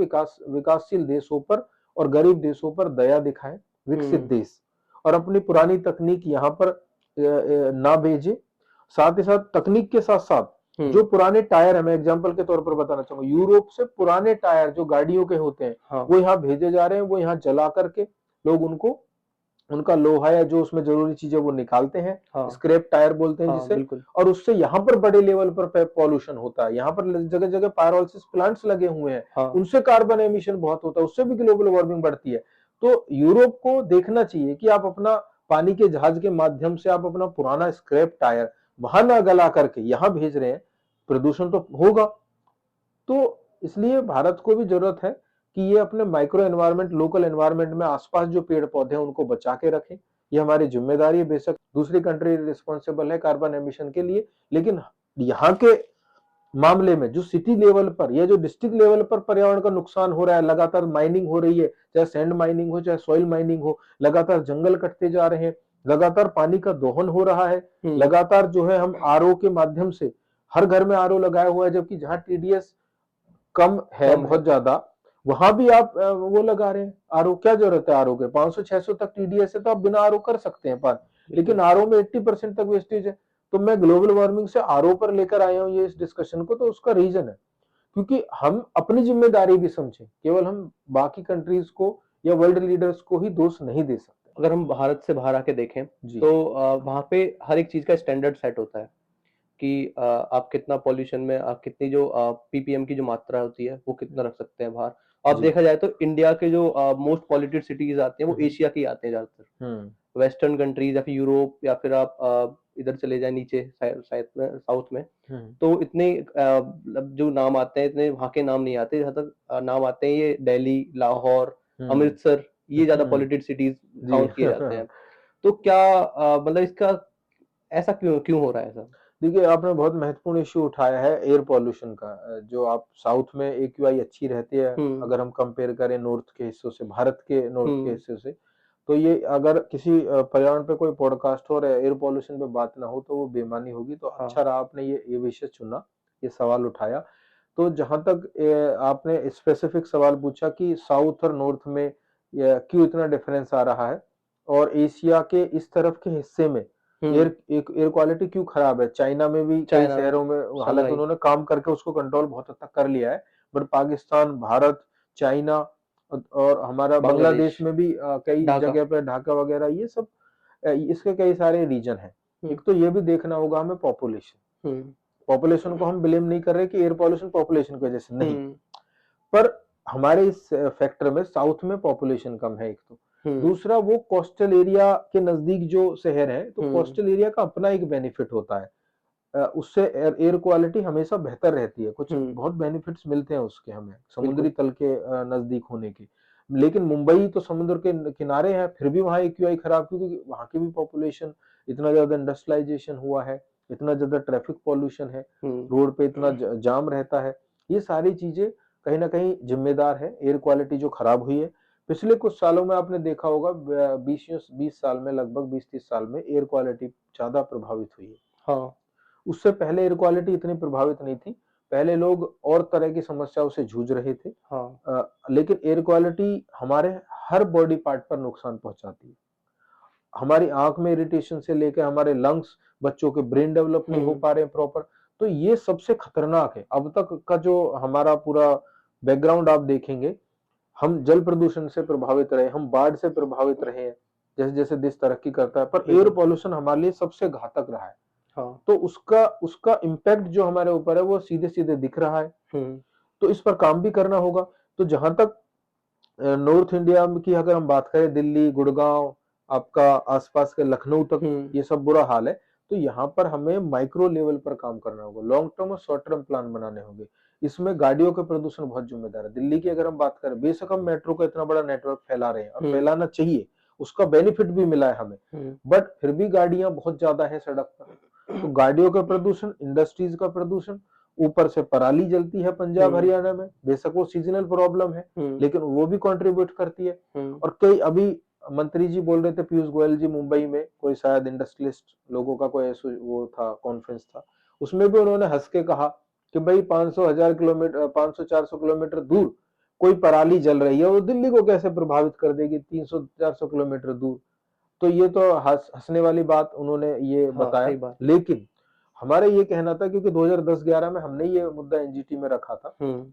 विकासशील देशों पर और गरीब देशों पर दया दिखाएं विकसित देश, और अपनी पुरानी तकनीक यहाँ पर ना भेजे। साथ ही साथ तकनीक के साथ साथ जो पुराने टायर है, मैं एग्जांपल के तौर पर बताना चाहूंगा, यूरोप से पुराने टायर जो गाड़ियों के होते हैं हाँ वो यहाँ भेजे जा रहे हैं, वो यहाँ जला करके लोग उनको, उनका लोहा या जो उसमें जरूरी चीजें वो निकालते हैं, हाँ स्क्रैप टायर बोलते हैं हाँ जिसे, बिल्कुल। और उससे यहाँ पर बड़े लेवल पर पॉल्यूशन होता है। यहाँ पर जगह जगह पायरोलिसिस प्लांट्स लगे हुए हैं, हाँ उनसे कार्बन एमिशन बहुत होता है, उससे भी ग्लोबल वार्मिंग बढ़ती है। तो यूरोप को देखना चाहिए कि आप अपना पानी के जहाज के माध्यम से आप अपना पुराना स्क्रैप टायर वहां ना गला करके यहाँ भेज रहे हैं, प्रदूषण तो होगा। तो इसलिए भारत को भी जरूरत है कि ये अपने माइक्रो एनवायरनमेंट, लोकल एनवायरनमेंट में आसपास जो पेड़ पौधे हैं उनको बचा के रखें। ये हमारी जिम्मेदारी है। बेशक दूसरी कंट्री रिस्पॉन्सिबल है कार्बन एमिशन के लिए, लेकिन यहाँ के मामले में जो सिटी लेवल पर या जो डिस्ट्रिक्ट लेवल पर पर्यावरण का नुकसान हो रहा है, लगातार माइनिंग हो रही है, चाहे सैंड माइनिंग हो चाहे सॉइल माइनिंग हो, लगातार जंगल कटते जा रहे हैं, लगातार पानी का दोहन हो रहा है, लगातार जो है हम आरओ के माध्यम से, हर घर में आरओ लगाया हुआ है, जबकि जहां टीडीएस कम है कम है। बहुत ज्यादा, वहां भी आप वो लगा रहे हैं आरओ। क्या जरूरत है आरओ के? 500-600 तक टीडीएस है तो आप बिना आरओ कर सकते हैं पार, लेकिन आरओ में 80% तक वेस्टेज है। तो मैं ग्लोबल वार्मिंग से आरओ पर लेकर आया हूं ये इस डिस्कशन को, तो उसका रीजन है क्योंकि हम अपनी जिम्मेदारी भी समझें, केवल हम बाकी कंट्रीज को या वर्ल्ड लीडर्स को ही दोष नहीं दे सकते। अगर हम भारत से बाहर आके देखें जी तो वहाँ पे हर एक चीज का स्टैंडर्ड सेट होता है कि आप कितना पॉल्यूशन में, आप कितनी जो पीपीएम की जो मात्रा होती है वो कितना रख सकते हैं बाहर। अब जी देखा जाए तो इंडिया के जो मोस्ट पॉल्यूटेड सिटीज आते हैं वो एशिया की आते हैं ज्यादातर, हम्म वेस्टर्न कंट्रीज या फिर यूरोप, या फिर आप इधर चले जाए नीचे साउथ में, हम्म तो इतने मतलब जो नाम आते हैं इतने वहाँ के नाम नहीं आते, जहाँ तक नाम आते हैं ये दिल्ली, लाहौर, हम्म अमृतसर, ये ज्यादा हम्म, पॉल्यूटेड सिटीज जी काउंट किए जाते हैं। तो क्या मतलब इसका ऐसा क्यों क्यों हो रहा है ऐसा? देखिए, आपने बहुत महत्वपूर्ण इश्यू उठाया है एयर पॉल्यूशन का। जो आप साउथ में एक्यूआई अच्छी रहती है, हम्म अगर हम कंपेयर करें नॉर्थ के हिस्सों से, भारत के नॉर्थ के हम्म हिस्से से, तो ये अगर किसी पर्यावरण पे कोई पॉडकास्ट हो और एयर पॉल्यूशन पे बात ना हो तो वो बेमानी होगी। तो अच्छा हाँ रहा आपने ये विषय चुना, ये सवाल उठाया। तो जहां तक आपने स्पेसिफिक सवाल पूछा कि साउथ और नॉर्थ में क्यों इतना डिफरेंस आ रहा है, और एशिया के इस तरफ के हिस्से में हम्म एयर क्वालिटी क्यों खराब है। चाइना में भी कई चाइना में, शहरों में हालांकि शंघाई। उन्होंने काम करके उसको कंट्रोल बहुत हद तक कर लिया है, बट पाकिस्तान, भारत, चाइना और हमारा बांग्लादेश, बांग्लादेश में भी कई ढाका। जगह पे ढाका वगैरह, ये सब इसके कई सारे रीजन हैं। हम्म एक तो ये भी देखना होगा हमें, पॉपुलेशन, हम्म पॉपुलेशन को हम ब्लेम नहीं कर रहे कि एयर पॉल्यूशन पॉपुलेशन की वजह से नहीं, हम्म पर हमारे इस फैक्टर में साउथ में पॉपुलेशन कम है एक तो। हम्म दूसरा, वो कोस्टल एरिया के नजदीक जो शहर है, तो हम्म कोस्टल एरिया का अपना एक बेनिफिट होता है, उससे एयर क्वालिटी हमेशा बेहतर रहती है, कुछ हम्म बहुत बेनिफिट्स मिलते हैं उसके हमें, बिल्कुल। समुद्री तल के नजदीक होने के। लेकिन मुंबई तो समुद्र के किनारे है, फिर भी वहां एक्यूआई खराब, क्योंकि वहां की भी पॉपुलेशन, इतना ज्यादा इंडस्ट्रियलाइजेशन हुआ है, इतना ज्यादा ट्रैफिक पॉल्यूशन है, हम्म रोड पे इतना जाम रहता है। ये सारी चीजें कहीं ना कहीं जिम्मेदार है एयर क्वालिटी जो खराब हुई है। पिछले कुछ सालों में आपने देखा होगा, 20 साल में, लगभग 20-30 साल में एयर क्वालिटी ज्यादा प्रभावित हुई है। हाँ उससे पहले एयर क्वालिटी इतनी प्रभावित नहीं थी, पहले लोग और तरह की समस्याओं से जूझ रहे थे। हाँ लेकिन एयर क्वालिटी हमारे हर बॉडी पार्ट पर नुकसान पहुंचाती है। हमारी आंख में इरिटेशन से लेकर हमारे लंग्स, बच्चों के ब्रेन डेवलप नहीं हो हम्म पा रहे हैं प्रॉपर, तो ये सबसे खतरनाक है। अब तक का जो हमारा पूरा बैकग्राउंड आप देखेंगे, हम जल प्रदूषण से प्रभावित रहे, हम बाढ़ से प्रभावित रहे हैं, जैसे जैसे देश तरक्की करता है, पर एयर बिल्कुल। पॉल्यूशन हमारे लिए सबसे घातक रहा है। हाँ तो उसका उसका इम्पैक्ट जो हमारे ऊपर है वो सीधे सीधे दिख रहा है। हम्म तो इस पर काम भी करना होगा। तो जहां तक नॉर्थ इंडिया की अगर हम बात करें, दिल्ली, गुड़गांव, आपका आसपास के लखनऊ तक हम्म ये सब बुरा हाल है, तो यहाँ पर हमें माइक्रो लेवल पर काम करना होगा, लॉन्ग टर्म और शॉर्ट टर्म प्लान बनाने होंगे। इसमें गाड़ियों के प्रदूषण बहुत जिम्मेदार है। दिल्ली की अगर हम बात करें, बेशक हम मेट्रो का इतना बड़ा नेटवर्क फैला रहे हैं और हम्म फैलाना चाहिए, उसका बेनिफिट भी मिला है हमें, हम्म बट फिर भी गाड़ियां बहुत ज्यादा है सड़क पर। तो गाड़ियों का प्रदूषण, इंडस्ट्रीज का प्रदूषण, ऊपर से पराली जलती है पंजाब हम्म हरियाणा में, बेशक वो सीजनल प्रॉब्लम है, हम्म लेकिन वो भी कंट्रीब्यूट करती है। हम्म और कई अभी मंत्री जी बोल रहे थे, पीयूष गोयल जी, मुंबई में कोई शायद इंडस्ट्रियलिस्ट लोगों का कोई वो था, कॉन्फ्रेंस था, उसमें भी उन्होंने हंस के कहा कि भाई 500-1000 किलोमीटर, 500-400 किलोमीटर दूर कोई पराली जल रही है, वो दिल्ली को कैसे प्रभावित कर देगी 300-400 किलोमीटर दूर। तो ये तो हंसने वाली बात उन्होंने ये हाँ बताया। सही बात। लेकिन हमारा ये कहना था, क्योंकि 2010-11 में हमने ये मुद्दा एनजीटी में रखा था। हम्म,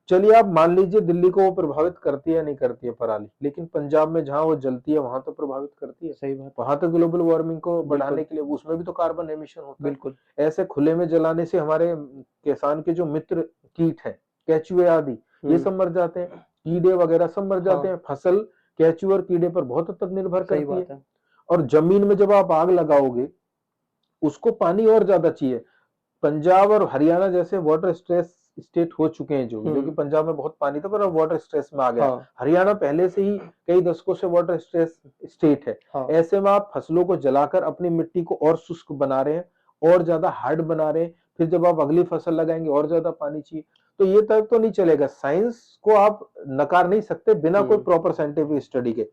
चलिए आप मान लीजिए दिल्ली को वो प्रभावित करती है नहीं करती है पराली, लेकिन पंजाब में जहां वो जलती है वहां तो प्रभावित करती है। सही बात, वहां तो ग्लोबल वार्मिंग को बढ़ाने बिल्कुल, के लिए उसमें भी तो कार्बन एमिशन होता है। बिल्कुल, ऐसे खुले में जलाने से हमारे किसान के जो मित्र कीट है, केचुए आदि, ये हम्म, सब मर जाते हैं, कीड़े वगैरह सब मर जाते हाँ, हैं। फसल केचुए और कीड़े पर बहुत हद तक निर्भर सही करती है। बात है, और जमीन में जब आप आग लगाओगे, उसको पानी और ज्यादा चाहिए। पंजाब और हरियाणा जैसे वाटर स्ट्रेस स्टेट हो चुके हैं, जो कि पंजाब में बहुत पानी था पर अब वाटर स्ट्रेस में आ गया। हाँ, हरियाणा पहले से ही कई दशकों से वाटर स्ट्रेस स्टेट है। हाँ, ऐसे में आप फसलों को जलाकर अपनी मिट्टी को और शुष्क बना रहे हैं, और ज्यादा हार्ड बना रहे हैं। फिर जब आप अगली फसल लगाएंगे और ज्यादा पानी चाहिए, तो ये तक तो नहीं चलेगा। साइंस को आप नकार नहीं सकते बिना कोई प्रॉपर साइंटिफिक स्टडी के।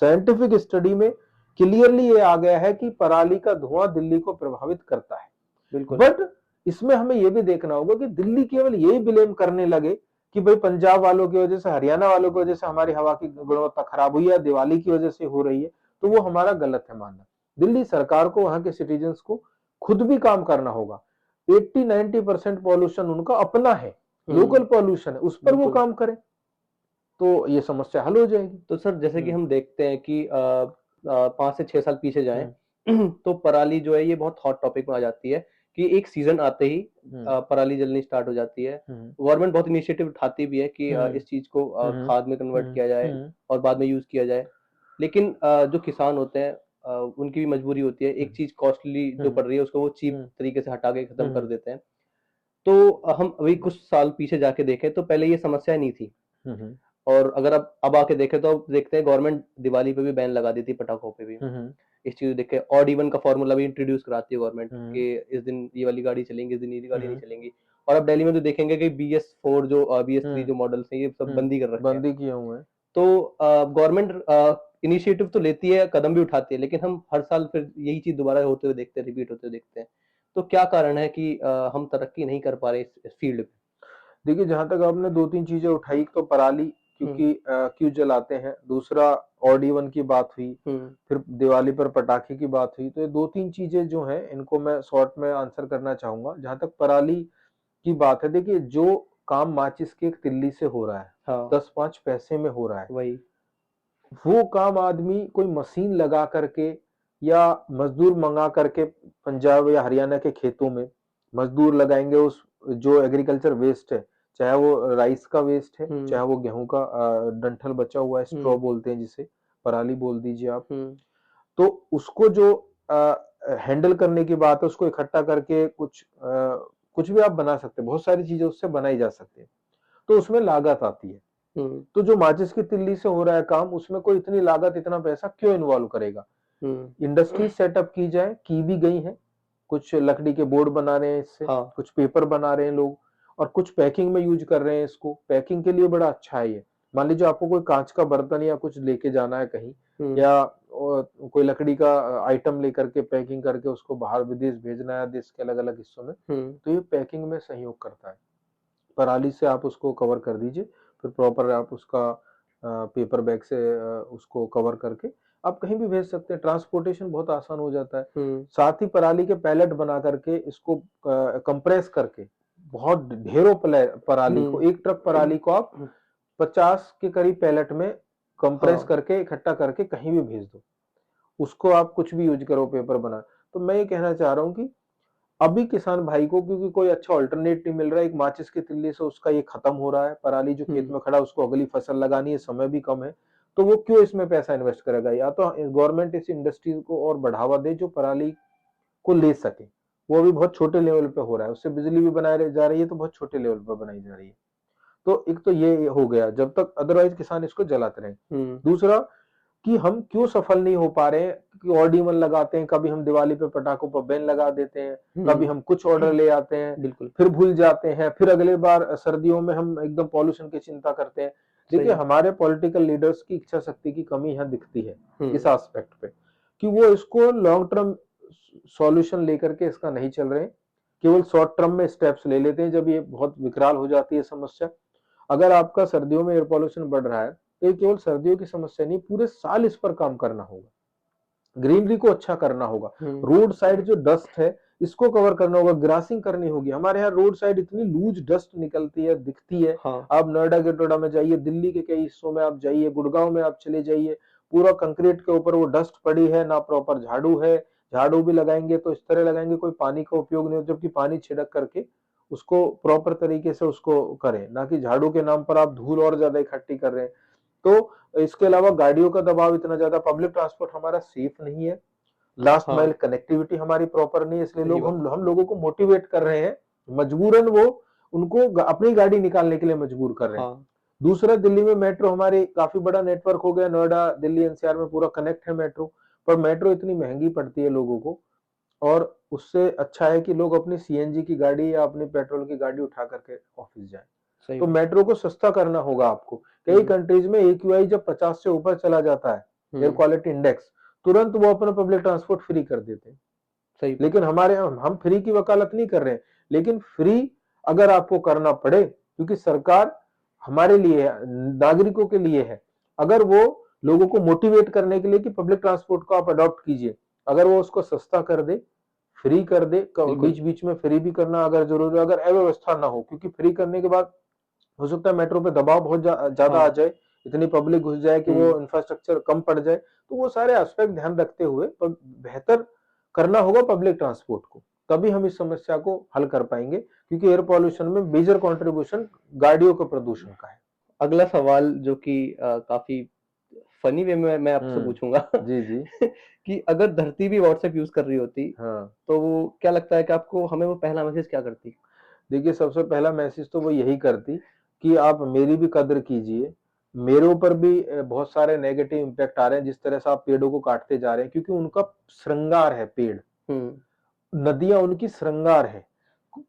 साइंटिफिक स्टडी में क्लियरली ये आ गया है कि पराली का धुआं दिल्ली को प्रभावित करता है। बिल्कुल, बट इसमें हमें यह भी देखना होगा कि दिल्ली केवल यही ब्लेम करने लगे कि भाई पंजाब वालों की वजह से, हरियाणा वालों की वजह से हमारी हवा की गुणवत्ता खराब हुई है, दिवाली की वजह से हो रही है, तो वो हमारा गलत है मानना। दिल्ली सरकार को, वहां के सिटीजन्स को खुद भी काम करना होगा। 80-90% पॉल्यूशन उनका अपना है, लोकल पॉल्यूशन है, उस पर वो बिल्कुल। काम करें तो ये समस्या हल हो जाएगी। तो सर जैसे कि हम देखते हैं कि 5 से 6 साल पीछे जाएँ हम्म, तो पराली जो है ये बहुत हॉट टॉपिक में आ जाती है कि एक सीज़न आते ही हम्म, पराली जलनी स्टार्ट हो जाती है। हम्म, गवर्नमेंट बहुत इनिशिएटिव उठाती भी है कि हम्म, इस चीज़ को हम्म, खाद में कन्वर्ट हम्म, किया जाए हम्म, और बाद में यूज़ किया जाए। लेकिन जो किसान होते हैं उनकी भी मजबूरी होती है। एक चीज़ कॉस्टली जो हम्म, पड़ रही है उसको वो चीप हम्म, तरीके से हटा के खत्म कर हम्म, देते हैं। तो हम अभी कुछ साल पीछे जाके देखें तो पहले ये समस्या नहीं थी। हम्म, और अगर आप अब आके देखें तो अब देखते हैं गवर्नमेंट दिवाली पे भी बैन लगा दी थी पटाखों पे भी। हम्म, इस चीज़ को देख के ऑड इवन का फ़ॉर्मूला भी इंट्रोड्यूस कराती है गवर्नमेंट हम्म, कि इस दिन ये वाली गाड़ी चलेंगी, इस दिन ये वाली गाड़ी नहीं हम्म, चलेंगी। और आप दिल्ली में तो देखेंगे कि BS4 जो BS3 हम्म, जो मॉडल्स हैं ये सब बंदी कर रखे हैं। बंदी किए हुए हैं। तो गवर्नमेंट इनिशिएटिव तो लेती है, कदम भी उठाती है, लेकिन हम हर साल फिर यही चीज़ दोबारा होते हुए देखते हैं, रिपीट होते हुए देखते हैं। तो क्या कारण है कि हम तरक्की नहीं कर पा रहे इस फील्ड में? देखिए, जहाँ तक आपने 2-3 चीज़ें उठाई, तो पराली हुँ, क्योंकि क्यों जलाते हैं, दूसरा ऑड इवन की बात हुई, हुँ, फिर दिवाली पर पटाखे की बात हुई, तो ये 2-3 चीज़ें जो हैं, इनको मैं शॉर्ट में आंसर करना चाहूँगा। जहाँ तक पराली की बात है, देखिए जो काम माचिस की एक तिल्ली से हो रहा है, हाँ, 10-5 पैसे में हो रहा है, वही। वो काम आदमी कोई मशीन लगा करके या मजदूर मंगा करके पंजाब या हरियाणा के खेतों में मजदूर लगाएंगे, उस जो एग्रीकल्चर वेस्ट है, चाहे वो राइस का वेस्ट है, हुँ, चाहे वो गेहूं का डंठल बचा हुआ है, स्ट्रॉ हुँ, बोलते हैं जिसे, पराली बोल दीजिए आप, हुँ, तो उसको जो हैंडल करने की बात है, उसको इकट्ठा करके कुछ भी आप बना सकते हैं, बहुत सारी चीजें उससे बनाई जा सकती है, तो उसमें लागत आती है। हुँ, तो जो माचिस की तिल्ली से हो रहा है काम, उसमें कोई इतनी लागत, इतना पैसा क्यों इन्वॉल्व करेगा? हुँ, इंडस्ट्री सेटअप की जाए, की भी गई है। कुछ लकड़ी के बोर्ड बना रहे हैं इससे, हाँ, कुछ पेपर बना रहे हैं लोग, और कुछ पैकिंग में यूज कर रहे हैं इसको। पैकिंग के लिए बड़ा अच्छा है ये। मान लीजिए आपको कोई कांच का बर्तन या कुछ लेके जाना है कहीं, हुँ, या कोई लकड़ी का आइटम लेकर के पैकिंग करके उसको बाहर विदेश भेजना है, देश के अलग-अलग हिस्सों में, हुँ, तो ये पैकिंग में सहयोग करता है। पराली से आप उसको कवर कर दीजिए, फिर प्रॉपर आप उसका पेपर बैग से उसको कवर करके आप कहीं भी भेज सकते हैं, ट्रांसपोर्टेशन बहुत आसान हो जाता है। हुँ, साथ ही पराली के पैलेट बना करके इसको कंप्रेस करके बहुत ढेरों पराली को, हुँ, एक ट्रक पराली को आप 50 के करीब पैलेट में कंप्रेस हाँ, करके इकट्ठा करके कहीं भी भेज दो। उसको आप कुछ भी यूज करो, पेपर बना। तो मैं ये कहना चाह रहा हूँ कि अभी किसान भाई को क्योंकि कोई अच्छा अल्टरनेट नहीं मिल रहा है, एक माचिस की तिल्ली से उसका ये खत्म हो रहा है, पराली जो खेत हुँ, में खड़ा है उसको अगली फसल लगानी है, समय भी कम है, तो वो क्यों इसमें पैसा इन्वेस्ट करेगा? या तो गवर्नमेंट इस इंडस्ट्री को और बढ़ावा दे जो पराली को ले सके। वो अभी बहुत छोटे लेवल पे हो रहा है, उससे बिजली भी बनाई जा रही है तो बहुत छोटे लेवल पर बनाई जा रही है। तो एक तो ये हो गया, जब तक अदरवाइज किसान इसको जलाते रहें। हुँ, दूसरा कि हम क्यों सफल नहीं हो पा रहे हैं, कि ऑड इवन लगाते हैं, कभी हम दिवाली पे पटाखों पर बैन लगा देते हैं, कभी हुँ, हम कुछ ऑर्डर ले आते हैं, बिल्कुल, फिर भूल जाते हैं, फिर अगले बार सर्दियों में हम एकदम पॉल्यूशन की चिंता करते हैं। देखिए, सही, हमारे पॉलिटिकल लीडर्स की इच्छा शक्ति की कमी यहाँ दिखती है, इस हुँ, एस्पेक्ट पे, कि वो इसको लॉन्ग टर्म सॉल्यूशन लेकर के इसका नहीं चल रहे हैं, केवल शॉर्ट टर्म में स्टेप्स ले लेते हैं जब ये बहुत विकराल हो जाती है समस्या। अगर आपका सर्दियों में एयर पॉल्यूशन बढ़ रहा है, तो ये केवल सर्दियों की समस्या नहीं, पूरे साल इस पर काम करना होगा। ग्रीनरी को अच्छा करना होगा, रोड साइड जो डस्ट है इसको कवर करना होगा, ग्रासिंग करनी होगी। हमारे यहाँ रोड साइड इतनी लूज डस्ट निकलती है, दिखती है। हाँ, आप नोएडा के टोडा में जाइए, दिल्ली के कई हिस्सों में आप जाइए, गुड़गांव में आप चले जाइए, पूरा कंक्रीट के ऊपर वो डस्ट पड़ी है, ना प्रॉपर झाड़ू है। झाड़ू भी लगाएंगे तो इस तरह लगाएंगे कोई पानी का उपयोग नहीं हो, जबकि पानी छिड़क करके उसको प्रॉपर तरीके से उसको करें, ना कि झाड़ू के नाम पर आप धूल और ज्यादा इकट्ठी कर रहे हैं। तो इसके अलावा गाड़ियों का दबाव इतना ज्यादा, पब्लिक ट्रांसपोर्ट हमारा सेफ नहीं है, लास्ट हाँ, माइल कनेक्टिविटी हमारी प्रॉपर नहीं है, इसलिए सही लोग बात। हम लोगों को मोटिवेट कर रहे हैं, मजबूरन वो उनको अपनी गाड़ी निकालने के लिए मजबूर कर रहे हैं। हाँ, दूसरा, दिल्ली में मेट्रो हमारे काफी बड़ा नेटवर्क हो गया, नोएडा दिल्ली एनसीआर में पूरा कनेक्ट है मेट्रो, पर मेट्रो इतनी महंगी पड़ती है लोगों को, और उससे अच्छा है कि लोग अपनी सीएनजी की गाड़ी या अपनी पेट्रोल की गाड़ी उठा करके ऑफिस जाएं। सही तो बात। मेट्रो को सस्ता करना होगा आपको। कई कंट्रीज में एक्यूआई जब 50 से ऊपर चला जाता है, एयर हुँ, क्वालिटी इंडेक्स, तुरंत वो अपना पब्लिक ट्रांसपोर्ट फ्री कर देते हैं। सही बात। लेकिन हमारे हम फ्री की वकालत नहीं कर रहे हैं, लेकिन फ्री अगर आपको करना पड़े, क्योंकि सरकार हमारे लिए है, नागरिकों के लिए है, अगर वो लोगों को मोटिवेट करने के लिए कि पब्लिक ट्रांसपोर्ट को आप अडॉप्ट कीजिए, अगर वो उसको सस्ता कर दे, फ्री कर दे, बिल्कुल। बीच बीच में फ्री भी करना अगर जरूरी है, अगर अव्यवस्था ना हो, क्योंकि फ्री करने के बाद हो सकता है मेट्रो पे दबाव बहुत ज्यादा आ हाँ, जाए, इतनी पब्लिक घुस जाए कि वो हुँ, इंफ्रास्ट्रक्चर कम पड़ जाए। तो वो सारे एस्पेक्ट ध्यान रखते हुए बेहतर करना होगा पब्लिक ट्रांसपोर्ट को, तभी हम इस समस्या को हल कर पाएंगे, क्योंकि एयर पॉल्यूशन में मेजर कंट्रीब्यूशन गाड़ियों के प्रदूषण का है। अगला सवाल जो कि काफ़ी फ़नी वे में मैं आपसे पूछूँगा जी जी। कि अगर धरती भी व्हाट्सएप यूज़ कर रही होती, हाँ, तो वो क्या लगता है कि आपको हमें वो पहला मैसेज क्या करती? देखिए सबसे पहला मैसेज तो वो यही करती कि आप मेरी भी कदर कीजिए, मेरे ऊपर भी बहुत सारे नेगेटिव इम्पैक्ट आ रहे हैं, जिस तरह से आप पेड़ों को काटते जा रहे हैं, क्योंकि उनका श्रृंगार है पेड़, हुँ, नदियां उनकी श्रृंगार है।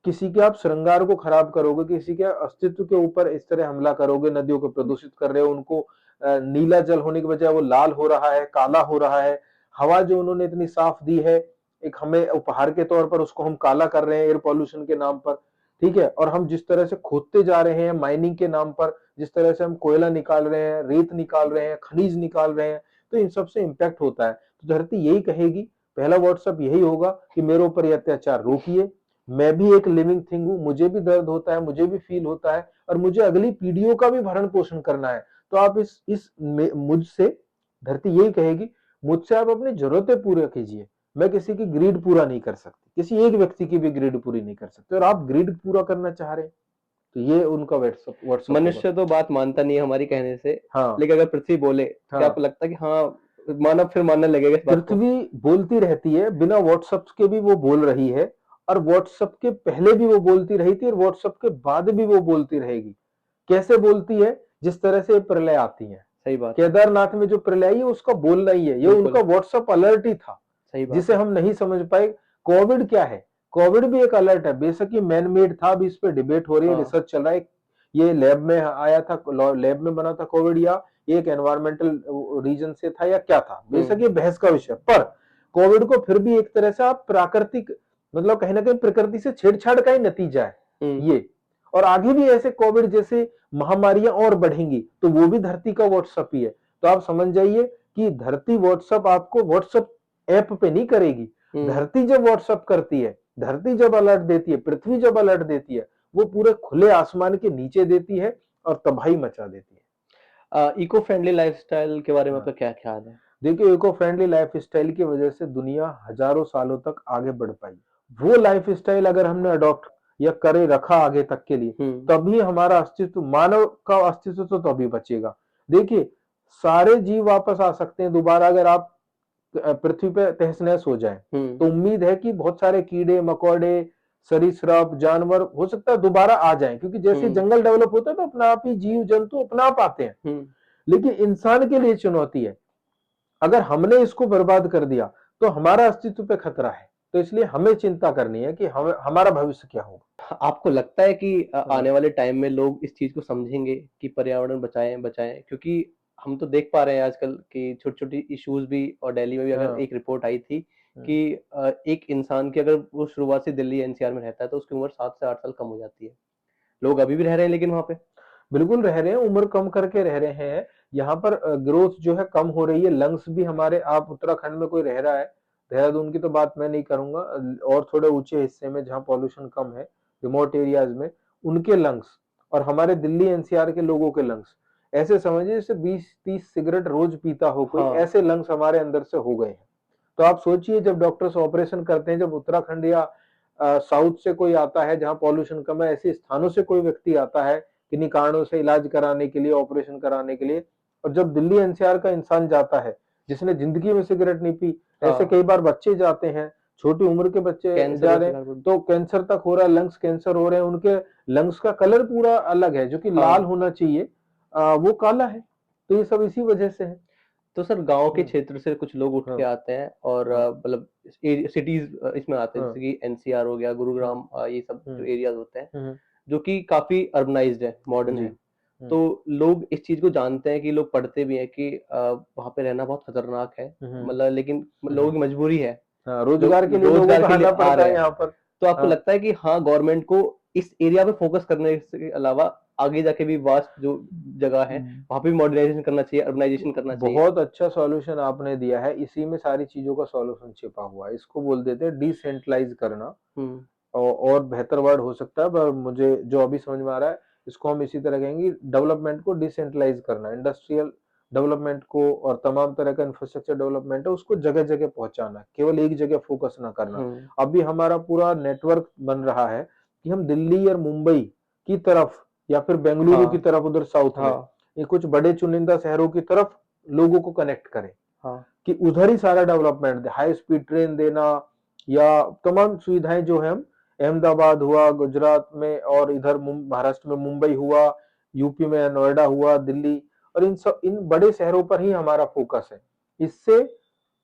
किसी के आप श्रृंगार को खराब करोगे, किसी के अस्तित्व के ऊपर इस तरह हमला करोगे, नदियों को प्रदूषित कर रहे हो, उनको नीला जल होने की बजाय वो लाल हो रहा है, काला हो रहा है। हवा जो उन्होंने इतनी साफ दी है, एक हमें उपहार के तौर पर उसको हम काला कर रहे हैं एयर पॉल्यूशन के नाम पर, ठीक है। और हम जिस तरह से खोदते जा रहे हैं माइनिंग के नाम पर, जिस तरह से हम कोयला निकाल रहे हैं, रेत निकाल रहे हैं, खनिज निकाल रहे हैं, तो इन सब से इम्पैक्ट होता है। तो धरती यही कहेगी, पहला व्हाट्सएप यही होगा कि मेरे ऊपर ये अत्याचार रोकिए, मैं भी एक लिविंग थिंग हूँ, मुझे भी दर्द होता है, मुझे भी फील होता है, और मुझे अगली पीढ़ियों का भी भरण पोषण करना है। तो आप इस मुझसे, धरती यही कहेगी, मुझसे आप अपनी जरूरतें पूरी कीजिए, मैं किसी की ग्रीड पूरा नहीं कर सकती, किसी एक व्यक्ति की भी ग्रीड पूरी नहीं कर सकते, और आप ग्रीड पूरा करना चाह रहे हैं, तो ये उनका व्हाट्सएप व्हाट्सएप होगा। मनुष्य तो बात मानता नहीं है हमारी कहने से, हाँ लेकिन अगर पृथ्वी बोले, क्या हाँ, आपको लगता है कि हाँ, मानव फिर मानने लगेगा इस बात को? पृथ्वी बोलती रहती है, बिना व्हाट्सएप के भी वो बोल रही है, और व्हाट्सएप के पहले भी वो बोलती रही थी, और व्हाट्सएप के बाद भी वो बोलती रहेगी। कैसे बोलती है? जिस तरह से प्रलय आती है, सही बात है, केदारनाथ में जो प्रलय आई है उसका बोलना ही है, ये बिल्कुल, उनका व्हाट्सएप अलर्ट ही था, सही बात जिसे है। हम नहीं समझ पाए। कोविड क्या है? कोविड भी एक अलर्ट है, बेशक ये मैन मेड था, अभी इस पे डिबेट हो रही है, हाँ, रिसर्च चल रहा है, ये लैब में आया था, लैब में बना था कोविड, या ये एक एनवायरमेंटल रीजन से था, या क्या था, बेशक हुँ, ये बहस का विषय, पर कोविड को फिर भी एक तरह से आप प्राकृतिक, मतलब कहीं ना कहीं प्रकृति से छेड़छाड़ का ही नतीजा है हुँ, ये। और आगे भी ऐसे कोविड जैसे महामारियां और बढ़ेंगी, तो वो भी धरती का व्हाट्सएप ही है। तो आप समझ जाइए कि धरती व्हाट्सएप आपको व्हाट्सएप ऐप पे नहीं करेगी, हुँ। धरती जब व्हाट्सएप करती है, धरती जब अलर्ट देती है, पृथ्वी जब अलर्ट देती है, वो पूरे खुले आसमान के नीचे देती है और तबाही मचा देती है। इको फ्रेंडली लाइफ़स्टाइल के बारे में हाँ, आपका क्या ख्याल है? देखिए इको फ्रेंडली लाइफस्टाइल की वजह से दुनिया हजारों सालों तक आगे बढ़ पाई। वो लाइफस्टाइल अगर हमने अडॉप्ट या करे रखा आगे तक के लिए, हुँ, तभी हमारा अस्तित्व, मानव का अस्तित्व तो तभी बचेगा। देखिए सारे जीव वापस आ सकते हैं दोबारा, अगर आप पृथ्वी पे तहस-नहस हो जाए, हुँ, तो उम्मीद है कि बहुत सारे कीड़े मकोड़े, सरीसृप, जानवर हो सकता है दोबारा आ जाएं, क्योंकि जैसे हुँ, जंगल डेवलप होता है तो अपने आप ही जीव जंतु अपने आप आते हैं। हुँ। लेकिन इंसान के लिए चुनौती है, अगर हमने इसको बर्बाद कर दिया तो हमारा अस्तित्व पे खतरा है। तो इसलिए हमें चिंता करनी है कि हमारा भविष्य क्या होगा। आपको लगता है कि हाँ, आने वाले टाइम में लोग इस चीज़ को समझेंगे कि पर्यावरण बचाएँ, बचाएँ? क्योंकि हम तो देख पा रहे हैं आजकल कि छोटी-छोटी इश्यूज़ भी, और दिल्ली में भी अगर हाँ, एक रिपोर्ट आई थी हाँ। कि एक इंसान की, अगर वो शुरुआत से दिल्ली एनसीआर में रहता है, तो उसकी उम्र 7 से 8 साल कम हो जाती है। लोग अभी भी रह रहे हैं लेकिन वहाँ पे। बिल्कुल रह रहे हैं, उम्र कम करके रह रहे हैं, यहाँ पर ग्रोथ जो है कम हो रही है, लंग्स भी हमारे, आप उत्तराखंड में कोई रह रहा है, देहरादून की तो बात मैं नहीं करूंगा, और थोड़े ऊंचे हिस्से में जहाँ पॉल्यूशन कम है, रिमोट एरियाज में, उनके लंग्स और हमारे दिल्ली एनसीआर के लोगों के लंग्स, ऐसे समझिए जैसे 20-30 सिगरेट रोज पीता हो कोई, हाँ। ऐसे लंग्स हमारे अंदर से हो गए हैं। तो आप सोचिए जब डॉक्टर्स ऑपरेशन करते हैं, जब उत्तराखंड या साउथ से कोई आता है जहाँ पॉल्यूशन कम है, ऐसे स्थानों से कोई व्यक्ति आता है किन्हीं कारणों से इलाज कराने के लिए, ऑपरेशन कराने के लिए, और जब दिल्ली एनसीआर का इंसान जाता है जिसने जिंदगी में सिगरेट नहीं पी, ऐसे हाँ। कई बार बच्चे जाते हैं, छोटी उम्र के बच्चे कैंसर जा का रहे हैं, शिकार बहुत। तो कैंसर तक हो रहा है, लंग्स कैंसर हो रहे हैं, उनके लंग्स का कलर पूरा अलग है, जो कि लाल हाँ। होना चाहिए, वो काला है। तो ये सब इसी वजह से है। तो सर गांव के हम्म, क्षेत्र से कुछ लोग उठ के हाँ आते हैं और हाँ मतलब सिटीज इसमें आते हैं, हाँ जैसे कि एनसीआर हो गया, हाँ, गुरुग्राम, ये सब जो हम्म एरियाज होते हैं हम्म, जो कि काफी अर्बनाइज्ड है, मॉडर्न जी, है। तो लोग इस चीज को जानते हैं कि लोग पढ़ते भी हैं कि वहां पे रहना बहुत खतरनाक है, हम्म, मतलब लेकिन लोगों हम्म, की मजबूरी है, हाँ, लोग रोजगार के लिए लोगों रोजगार को के लिए आना आ पड़ता रहे है हैं। यहाँ पर। तो आपको हाँ लगता है कि हाँ, गवर्नमेंट को इस एरिया पे फोकस करने के अलावा आगे जाके भी वास्ट जो जगह है वहां पे भी मॉडर्नाइजेशन करना चाहिए, अर्बनाइजेशन करना चाहिए? बहुत अच्छा सॉल्यूशन आपने दिया है, इसी में सारी चीजों का सॉल्यूशन छिपा हुआ है, इसको बोल देते हैं डिसेंट्रलाइज करना। हम्म। और बेहतर वर्ड हो सकता है, पर मुझे जो अभी समझ में आ रहा है, इसको हम इसी तरह कहेंगे, डेवलपमेंट को डिसेंट्रलाइज करना, इंडस्ट्रियल डेवलपमेंट को और तमाम तरह का इंफ्रास्ट्रक्चर डेवलपमेंट है उसको जगह जगह पहुंचाना, केवल एक जगह फोकस ना करना। हम्म। अभी हमारा पूरा नेटवर्क बन रहा है कि हम दिल्ली और मुंबई की तरफ या फिर बेंगलुरु की हाँ। तरफ उधर साउथ में, हाँ। ये कुछ बड़े चुनिंदा शहरों की तरफ लोगों को कनेक्ट करें, हाँ। कि उधर ही सारा डेवलपमेंट दे, हाई स्पीड ट्रेन देना या तमाम सुविधाएं जो है, हम अहमदाबाद हुआ गुजरात में, और इधर महाराष्ट्र में मुंबई हुआ, यूपी में नोएडा हुआ, दिल्ली, और इन बड़े शहरों पर ही हमारा फोकस है। इससे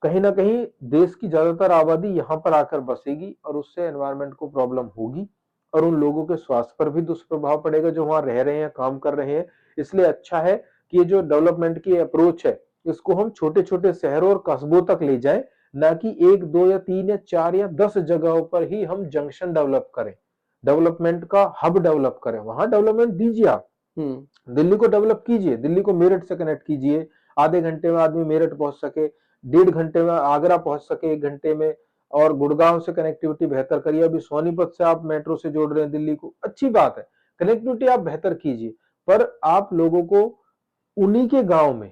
कहीं ना कहीं देश की ज्यादातर आबादी यहाँ पर आकर बसेगी और उससे एनवायरनमेंट को प्रॉब्लम होगी और उन लोगों के स्वास्थ्य पर भी दुष्प्रभाव पड़ेगा जो वहां रह रहे हैं, काम कर रहे हैं। इसलिए अच्छा है कि ये जो डेवलपमेंट की अप्रोच है, इसको हम छोटे छोटे शहरों और कस्बों तक ले जाएं, ना कि 1 2 या 3 या 4 या 10 जगहों पर ही हम जंक्शन डेवलप करें, डेवलपमेंट का हब डेवलप करें, वहां डेवलपमेंट दीजिए आप, दिल्ली को डेवलप कीजिए, दिल्ली को मेरठ से कनेक्ट कीजिए, आधे घंटे में आदमी मेरठ पहुंच सके, 1.5 घंटे में आगरा पहुंच सके, 1 घंटे में, और गुड़गांव से कनेक्टिविटी बेहतर करिए। अभी सोनीपत से आप मेट्रो से जोड़ रहे हैं दिल्ली को, अच्छी बात है, कनेक्टिविटी आप बेहतर कीजिए, पर आप लोगों को उन्हीं के गांव में,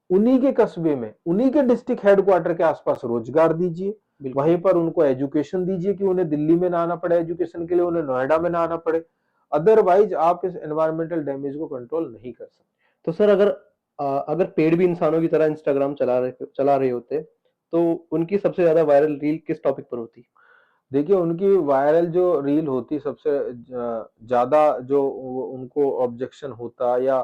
उन्हीं के कस्बे में, उन्हीं के डिस्ट्रिक्ट हेडक्वार्टर के आसपास रोजगार दीजिए, बिल्कुल। वहीं पर उनको एजुकेशन दीजिए कि उन्हें दिल्ली में ना आना पड़े एजुकेशन के लिए, उन्हें नोएडा में ना आना पड़े। अदरवाइज आप इस एनवायरमेंटल डैमेज को कंट्रोल नहीं कर सकते। तो सर अगर पेड़ भी इंसानों की तरह इंस्टाग्राम चला रहे होते तो उनकी सबसे ज्यादा वायरल रील किस टॉपिक पर होती? देखिए उनकी वायरल जो रील होती, सबसे ज्यादा जो उनको ऑब्जेक्शन होता, या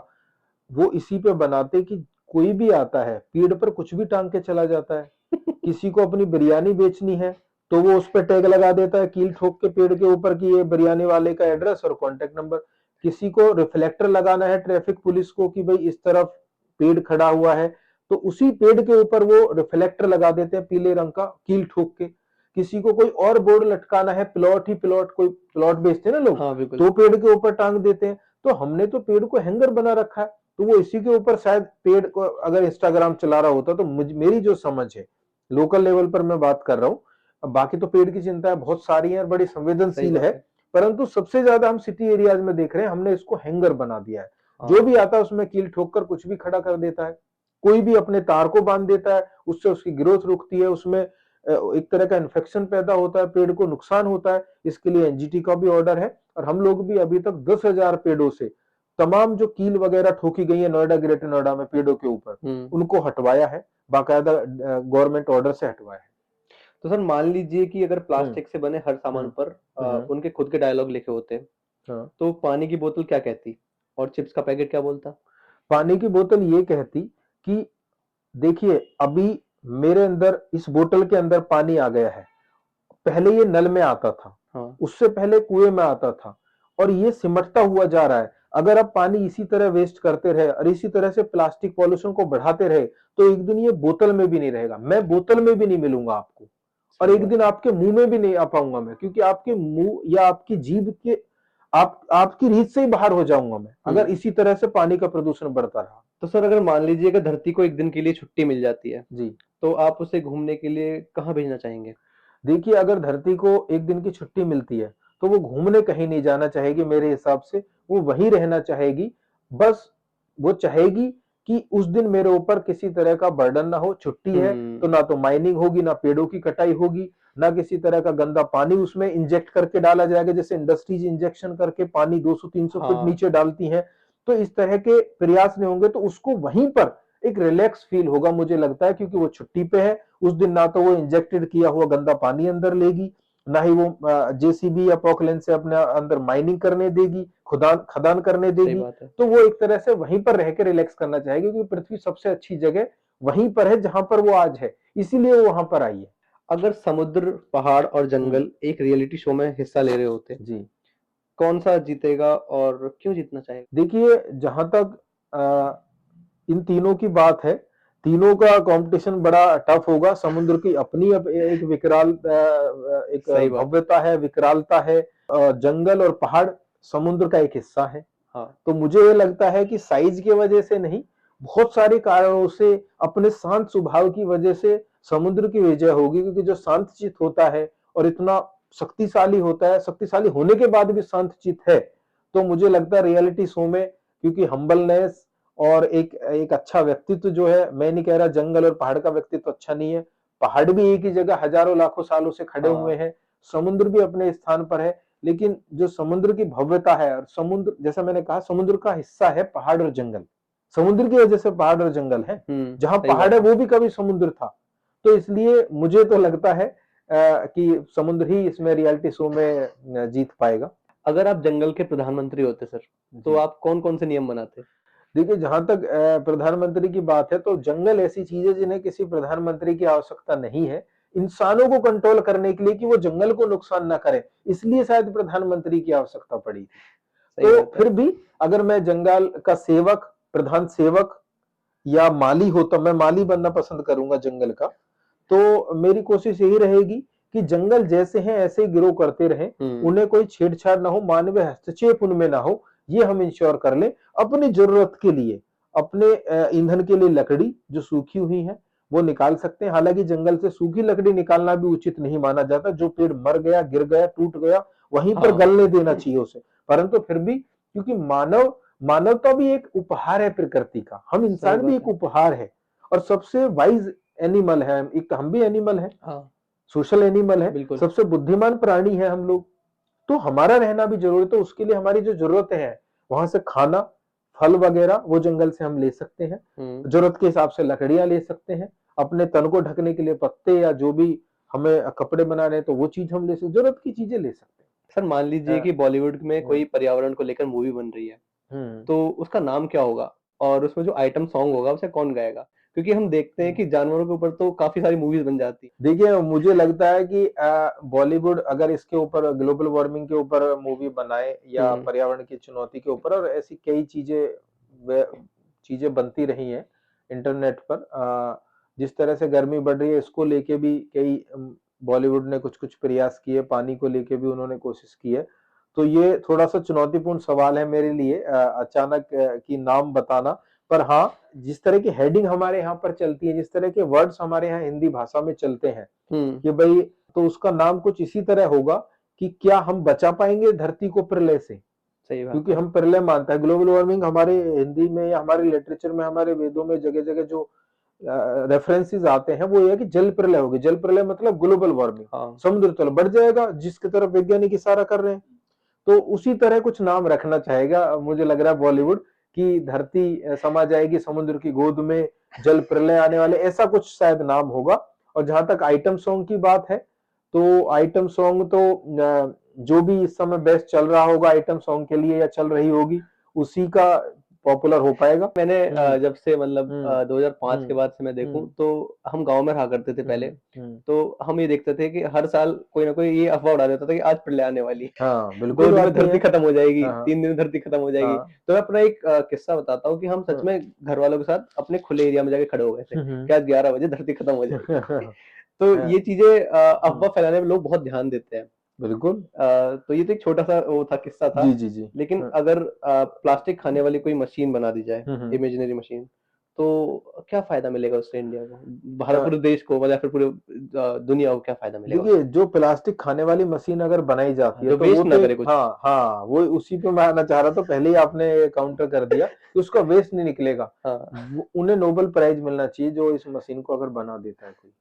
वो इसी पे बनाते कि कोई भी आता है पेड़ पर कुछ भी टांग के चला जाता है, किसी को अपनी बिरयानी बेचनी है तो वो उस पर टैग लगा देता है कील ठोक के पेड़ के ऊपर कि ये बिरयानी वाले का एड्रेस और कॉन्टेक्ट नंबर, किसी को रिफ्लेक्टर लगाना है ट्रैफिक पुलिस को कि भाई इस तरफ पेड़ खड़ा हुआ है, तो उसी पेड़ के ऊपर वो रिफ्लेक्टर लगा देते हैं पीले रंग का कील ठोक के, किसी को कोई और बोर्ड लटकाना है, प्लॉट ही प्लॉट, कोई प्लॉट बेचते हैं ना लोग, हाँ बिल्कुल। तो पेड़ के ऊपर टांग देते हैं। तो हमने तो पेड़ को हैंगर बना रखा है, तो वो इसी के ऊपर शायद पेड़ को अगर इंस्टाग्राम चला रहा होता तो मेरी जो समझ है, लोकल लेवल पर मैं बात कर रहा हूँ, अब बाकी तो पेड़ की चिंता बहुत सारी है और बड़ी सही संवेदनशील बात है, है। परंतु सबसे ज्यादा हम सिटी एरियाज में देख रहे हैं, हमने इसको हैंगर बना दिया है, जो हाँ। भी आता है उसमें कील ठोक कर कुछ भी खड़ा कर देता है, कोई भी अपने तार को बांध देता है, उससे उसकी ग्रोथ रुकती है, उसमें एक तरह का इन्फेक्शन पैदा होता है, पेड़ को नुकसान होता है, इसके लिए एनजीटी का भी ऑर्डर है, और हम लोग भी अभी तक 10,000 पेड़ों से तमाम जो कील वगैरह ठोकी गई है नोएडा, ग्रेटर नोएडा में पेड़ों के ऊपर, उनको हटवाया है, बाकायदा गवर्नमेंट ऑर्डर से हटवाया है। तो सर मान लीजिए कि अगर हम्म प्लास्टिक से बने हर सामान हम्म पर हम्म, उनके खुद के डायलॉग लिखे होते हाँ। तो पानी की बोतल क्या कहती और चिप्स का पैकेट क्या बोलता? पानी की बोतल ये कहती कि देखिए अभी मेरे अंदर इस बोतल के अंदर पानी आ गया है, पहले ये नल में आता था, हाँ। उससे पहले कुएं में आता था, और ये सिमटता हुआ जा रहा है, अगर आप पानी इसी तरह वेस्ट करते रहे और इसी तरह से प्लास्टिक पॉल्यूशन को बढ़ाते रहे तो एक दिन ये बोतल में भी नहीं रहेगा, मैं बोतल में भी नहीं मिलूंगा आपको, और सही एक बात दिन है। आपके मुंह में भी नहीं आ पाऊंगा मैं, क्योंकि आपके मुंह या आपकी जीभ के आपकी रीत से ही बाहर हो जाऊंगा मैं, अगर इसी तरह से पानी का प्रदूषण बढ़ता रहा। तो सर अगर मान लीजिए अगर धरती को एक दिन के लिए छुट्टी मिल जाती है, जी। तो आप उसे घूमने के लिए कहाँ भेजना चाहेंगे? देखिए, अगर धरती को एक दिन की छुट्टी मिलती है, तो वो घूमने कहीं नहीं जाना चाहेगी मेरे हिसाब से, वो वहीं रहना चाहेगी। बस वो चाहेगी कि उस दिन मेरे ऊपर किसी तरह का बर्डन ना हो, छुट्टी है तो ना तो माइनिंग होगी, ना पेड़ों की कटाई होगी, ना किसी तरह का गंदा पानी उसमें इंजेक्ट करके डाला जाएगा, जैसे इंडस्ट्रीज इंजेक्शन करके पानी 200-300 फीट हाँ। नीचे डालती हैं। तो इस तरह के प्रयास नहीं होंगे, तो उसको वहीं पर एक रिलैक्स फील होगा मुझे लगता है, क्योंकि वो छुट्टी पे है। उस दिन ना तो वो इंजेक्टेड किया हुआ गंदा पानी अंदर लेगी, ना ही वो जेसीबी या पॉकलैंड से अपने अंदर माइनिंग करने देगी, खुदान खदान करने सही देगी। बात है। तो वो एक तरह से वहीं पर रह के रिलैक्स करना चाहेगी, क्योंकि पृथ्वी सबसे अच्छी जगह वहीं पर है जहां पर वो आज है, इसीलिए वो वहां पर आई है। अगर समुद्र, पहाड़ और जंगल एक रियलिटी शो में हिस्सा ले रहे होते, जी। कौन-सा जीतेगा और क्यों जीतना चाहेगा? देखिए, जहां तक इन तीनों की बात है, तीनों का कंपटीशन बड़ा टफ होगा। समुद्र की अपनी अब एक एक सही बात है। भव्यता है, विकरालता है। जंगल और पहाड़ समुद्र का एक हिस्सा है। हाँ। तो मुझे ये लगता है कि साइज की वजह से नहीं, बहुत सारे कारणों से, अपने शांत स्वभाव की वजह से समुद्र की विजय होगी, क्योंकि जो शांतचित्त होता है और इतना शक्तिशाली होता है, शक्तिशाली होने के बाद भी शांतचित्त है, तो मुझे लगता है रियलिटी शो में, क्योंकि हम्बलनेस और एक एक अच्छा व्यक्तित्व जो है, मैं नहीं कह रहा जंगल और पहाड़ का व्यक्तित्व अच्छा नहीं है। पहाड़ भी एक ही जगह हजारों लाखों सालों से खड़े हुए हाँ। हैं, समुद्र भी अपने स्थान पर है, लेकिन जो समुद्र की भव्यता है, और समुद्र जैसा मैंने कहा समुद्र का हिस्सा है पहाड़ और जंगल। समुद्र की वजह से पहाड़ और जंगल है। जहां सही पहाड़ है बात है। वो भी कभी समुद्र था। तो इसलिए मुझे तो लगता है कि समुद्र ही इसमें रियलिटी शो में जीत पाएगा। अगर आप जंगल के प्रधानमंत्री होते सर, तो जी। आप कौन-कौन से नियम बनाते? देखिए, जहां तक प्रधानमंत्री की बात है, तो जंगल ऐसी चीज है जिन्हें किसी प्रधानमंत्री की आवश्यकता नहीं है, इंसानों को कंट्रोल करने के लिए, कि वो जंगल को नुकसान ना करे, इसलिए शायद प्रधानमंत्री की आवश्यकता पड़ी। सही तो बात है। फिर भी अगर मैं जंगल का सेवक, प्रधान सेवक या माली होता, मैं माली बनना पसंद करूंगा जंगल का। तो मेरी कोशिश यही रहेगी कि जंगल जैसे हैं ऐसे ही ग्रो करते रहें, हुँ। उन्हें कोई छेड़छाड़ ना हो, मानवीय हस्तक्षेप उनमें ना हो, ये हम इंश्योर कर लें। अपनी जरूरत के लिए, अपने ईंधन के लिए लकड़ी जो सूखी हुई है वो निकाल सकते हैं। हालांकि जंगल से सूखी लकड़ी निकालना भी उचित नहीं माना जाता, जो पेड़ मर गया, गिर गया, टूट गया, वहीं पर हाँ। गलने देना चाहिए उसे। परंतु फिर भी, क्योंकि मानवता भी एक उपहार है प्रकृति का, हम सही इंसान भी बात एक है। उपहार है, और सबसे वाइज एनिमल है, एक हम भी एनिमल है, हाँ, सोशल एनिमल है, बिल्कुल। सबसे बुद्धिमान प्राणी है हम लोग। तो हमारा रहना भी जरूरी है, तो उसके लिए हमारी जो जरूरतें हैं, वहां से खाना, फल वगैरह वो जंगल से हम ले सकते हैं, हुँ। जरूरत के हिसाब से लकड़ियां ले सकते हैं, अपने तन को ढकने के लिए पत्ते या जो भी हमें कपड़े बनाने हैं तो वो चीज हम ले सकते, जरूरत की चीजें ले सकते सर मान लीजिए हैं। कि बॉलीवुड में हम्म। कोई पर्यावरण को लेकर मूवी बन रही है, हम्म। तो उसका नाम क्या होगा? और उसमें जो आइटम सॉन्ग होगा उसे कौन गाएगा? क्योंकि हम देखते हैं हम्म। कि जानवरों के ऊपर तो काफ़ी सारी मूवीज़ बन जाती हैं। देखिए, मुझे लगता है कि बॉलीवुड अगर इसके ऊपर ग्लोबल वार्मिंग के ऊपर मूवी बनाए, या हुँ। पर्यावरण की चुनौती के ऊपर, और ऐसी कई चीजें बनती रही हैं इंटरनेट पर, जिस तरह से गर्मी बढ़ रही है, इसको लेके भी कई बॉलीवुड ने कुछ कुछ प्रयास किए, पानी को लेके भी उन्होंने कोशिश की है। तो ये थोड़ा सा चुनौतीपूर्ण सवाल है मेरे लिए, अचानक की नाम बताना। पर हाँ, जिस तरह की हेडिंग हमारे यहाँ पर चलती है, जिस तरह के वर्ड्स हमारे यहाँ हिंदी भाषा में चलते हैं, हुँ। कि भाई, तो उसका नाम कुछ इसी तरह होगा कि क्या हम बचा पाएंगे धरती को प्रलय से, सही बात क्योंकि है। हम प्रलय मानता है। ग्लोबल वार्मिंग हमारे हिंदी में या हमारे लिटरेचर में, हमारे वेदों में जगह जगह जो रेफरेंसेस आते हैं, वो ये है कि जल प्रलय होगी। जल प्रलय मतलब ग्लोबल वार्मिंग, हाँ। समुद्र तल बढ़ जाएगा, जिसकी तरफ वैज्ञानिक इशारा कर रहे हैं। तो उसी तरह कुछ नाम रखना चाहेगा मुझे लग रहा है बॉलीवुड, कि धरती समा जाएगी समुद्र की गोद में, जल प्रलय आने वाले, ऐसा कुछ शायद नाम होगा। और जहां तक आइटम सॉन्ग की बात है, तो आइटम सॉन्ग तो जो भी इस समय बेस्ट चल रहा होगा आइटम सॉन्ग के लिए, या चल रही होगी, उसी का पॉपुलर हो पाएगा। मैंने हम्म। जब से मतलब हम्म। 2005 के हम्म। बाद से मैं देखूँ हम्म। तो हम गाँव में रहा करते थे पहले। हम्म। हम्म। तो हम ये देखते थे कि हर साल कोई ना कोई ये अफ़वाह उड़ा देता था कि आज प्रलय आने वाली है। हाँ, 2 बिल्कुल दिन में बात नहीं है। धरती खत्म हो जाएगी, हाँ। 3 दिन में धरती खत्म हो जाएगी। हाँ। तो मैं अपना एक किस्सा बताता हूँ कि हम सच हाँ। में घरवालों के साथ अपने खुले एरिया में जाके खड़े हो गए थे हम्म। कि आज 11 बजे धरती खत्म हो जाएगी। तो हाँ। ये चीज़ें हम्म। अफ़वाह फैलाने में लोग बहुत ध्यान देते हैं। बिल्कुल। तो ये तो एक छोटा सा वो था, किस्सा था। जी, जी, जी। लेकिन हाँ। अगर प्लास्टिक खाने वाली कोई मशीन बना दी जाए, हुँ, हुँ। इमेजिनरी मशीन, तो क्या फायदा मिलेगा उससे इंडिया को, भारत, अ, पूरे देश को, मतलब या फिर पूरे दुनिया को क्या फायदा मिलेगा देखिए उससे? जो प्लास्टिक खाने वाली मशीन अगर बनाई जाती हाँ, है जो तो वो वेस्ट तो ना एक करे कुछ। हाँ, हाँ, वो उसी पे मैं आना चाह रहा था, पहले ही आपने काउंटर कर दिया कि उसका वेस्ट नहीं निकलेगा। हाँ। उन्हें नोबेल प्राइज मिलना चाहिए जो इस मशीन को अगर बना देता है कोई।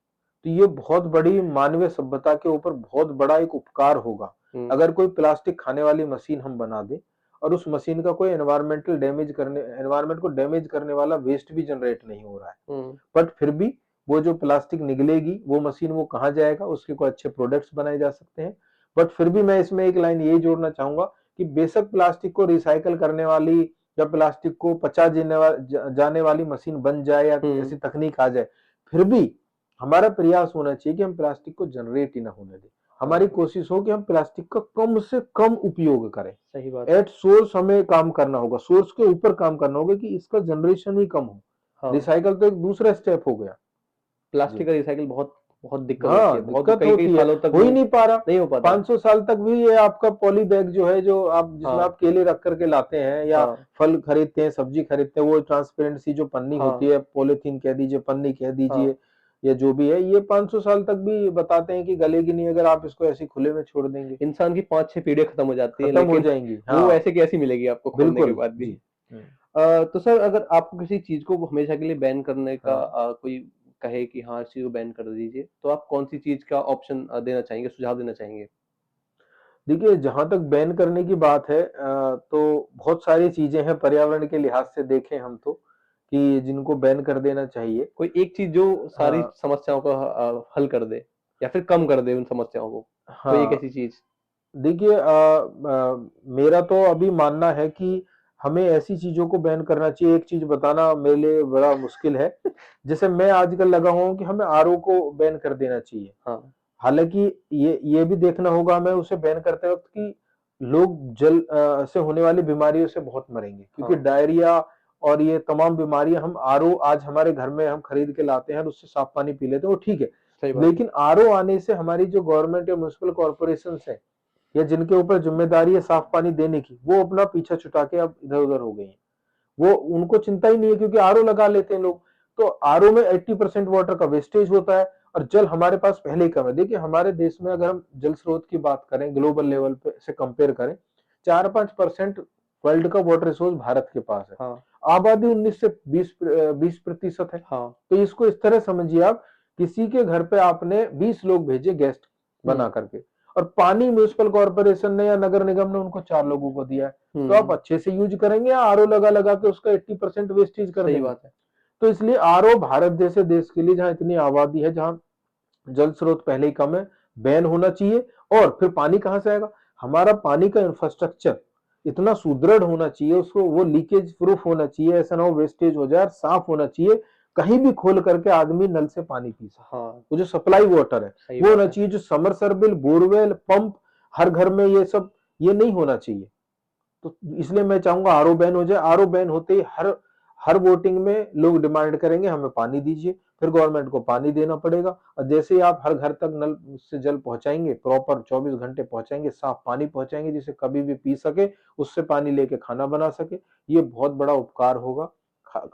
तो ये बहुत बड़ी मानवीय सभ्यता के ऊपर बहुत बड़ा एक उपकार होगा। हुँ, अगर कोई प्लास्टिक खाने वाली मशीन हम बना दें और उस मशीन का कोई एनवायरमेंट को डैमेज करने वाला वेस्ट भी जनरेट नहीं हो रहा है। हुँ, बट फिर भी वो जो प्लास्टिक निकलेगी वो मशीन वो कहाँ जाएगा, उसके कोई अच्छे प्रोडक्ट्स बनाए जा सकते हैं। बट फिर भी मैं इसमें एक लाइन यही जोड़ना चाहूंगा कि बेशक प्लास्टिक को रिसाइकल करने वाली या प्लास्टिक को पचा जाने वाली मशीन बन जाए या हुँ, ऐसी तकनीक आ जाए, फिर भी हमारा प्रयास होना चाहिए कि हम प्लास्टिक को जनरेट ही ना होने दें। हमारी हाँ, कोशिश हो कि हम प्लास्टिक का कम से कम उपयोग करें। सही बात है। एट सोर्स हमें काम करना होगा, सोर्स के ऊपर काम करना होगा कि इसका जनरेशन ही कम हो। हाँ, रिसाइकल तो एक दूसरा स्टेप हो गया। जी। प्लास्टिक का रिसाइकिल बहुत बहुत दिक्कत होती है, हाँ, बहुत दिक्कत कई-कई होती है, सालों तक हो वो ही नहीं पा रहा। नहीं हो पाता। 500 साल तक भी ये आपका पॉली बैग जो है, जो आप जिसमें हाँ, आप केले रख कर के लाते हैं या हाँ, फल खरीदते हैं, सब्जी खरीदते हैं, वो ट्रांसपेरेंट सी जो पन्नी होती हाँ, है, पॉलीथीन कह दीजिए, पन्नी कह हाँ। दीजिए या जो भी है, ये 500 साल तक भी बताते हैं कि गलेगी नहीं अगर आप इसको ऐसे ही खुले में छोड़ देंगे। इंसान की 5-6 पीढ़ियाँ खत्म हो जाती हैं, खत्म हो लेकिन जाएँगी। वो हाँ, ऐसे की ऐसी मिलेगी आपको खोलने के बिल्कुल। बाद भी। जी। हुँ, तो सर, अगर आपको किसी चीज़ को हमेशा के लिए बैन करने का हाँ। कोई कहे कि हाँ, इस चीज़ को बैन कर दीजिए, तो आप कौन-सी चीज़ का ऑप्शन देना चाहेंगे, सुझाव देना चाहेंगे? देखिए, जहाँ तक बैन करने की बात है तो बहुत सारी चीज़ें हैं पर्यावरण के लिहाज से देखें हम तो, कि जिनको बैन कर देना चाहिए। कोई एक चीज़ जो सारी हाँ, समस्याओं का हल कर दे या फिर कम कर दे उन समस्याओं को, कोई एक हाँ। ऐसी चीज़? देखिए मेरा तो अभी मानना है कि हमें ऐसी चीज़ों को बैन करना चाहिए, एक चीज़ बताना मेरे लिए बड़ा मुश्किल है। जैसे मैं आजकल लगा हुआ हूँ कि हमें आरओ को बैन कर देना चाहिए। हाँ, हालाँकि ये भी देखना होगा हमें उसे बैन करते वक़्त कि लोग से होने वाली बीमारियों से बहुत मरेंगे, क्योंकि हाँ, डायरिया और ये तमाम बीमारियाँ हम आरओ आज हमारे घर में हम खरीद के लाते हैं और उससे साफ पानी पी लेते हैं, वो ठीक है। सही बात है। लेकिन आरओ आने से हमारी जो गवर्नमेंट या म्युनिसिपल कॉर्पोरेशंस हैं या जिनके ऊपर ज़िम्मेदारी है साफ पानी देने की, वो अपना पीछा छुटा के अब इधर-उधर हो गई हैं। वो उनको चिंता ही नहीं है क्योंकि आरओ लगा लेते हैं लोग। तो आरओ में 80% वाटर का वेस्टेज होता है और जल हमारे पास पहले ही कम है। देखिए हमारे देश में अगर हम जल स्रोत की बात करें ग्लोबल लेवल पे से कंपेयर करें, 4-5% वर्ल्ड का वाटर रिसोर्स भारत के पास है। हाँ, आबादी 19 से 20% है। हाँ, तो इसको इस तरह समझिए आप, किसी के घर पे आपने 20 लोग भेजे गेस्ट बना हुँ, करके और पानी म्युनिसिपल कॉर्पोरेशन ने या नगर निगम ने उनको 4 लोगों को दिया है। तो आप हुँ, अच्छे से यूज़ करेंगे या आरओ लगा-लगा के उसका 80% वेस्टेज कर सही देंगे? बात है। तो इसलिए आरओ भारत जैसे देश के लिए जहाँ इतनी आबादी है, जहाँ जल स्रोत पहले ही कम है, बैन होना चाहिए। और फिर पानी कहाँ से आएगा? हमारा पानी का इंफ्रास्ट्रक्चर इतना सुदृढ़ होना चाहिए, उसको वो लीकेज प्रूफ होना चाहिए, ऐसा ना हो वेस्टेज हो जाए, साफ होना चाहिए, कहीं भी खोल करके आदमी नल से पानी पी सके। हाँ, वो जो सप्लाई वाटर है, सही वो बात होना है। चाहिए, जो समरसेबल, बोरवेल, पंप हर घर में ये सब ये नहीं होना चाहिए। तो इसलिए मैं चाहूंगा आरओ बैन हो जाए। आरओ बैन होते ही हर हर वोटिंग में लोग डिमांड करेंगे हमें पानी दीजिए, फिर गवर्नमेंट को पानी देना पड़ेगा और जैसे ही आप हर घर तक नल से जल पहुंचाएंगे, प्रॉपर 24 घंटे पहुंचाएंगे, साफ पानी पहुंचाएंगे जिसे कभी भी पी सके, उससे पानी लेके खाना बना सके, ये बहुत बड़ा उपकार होगा,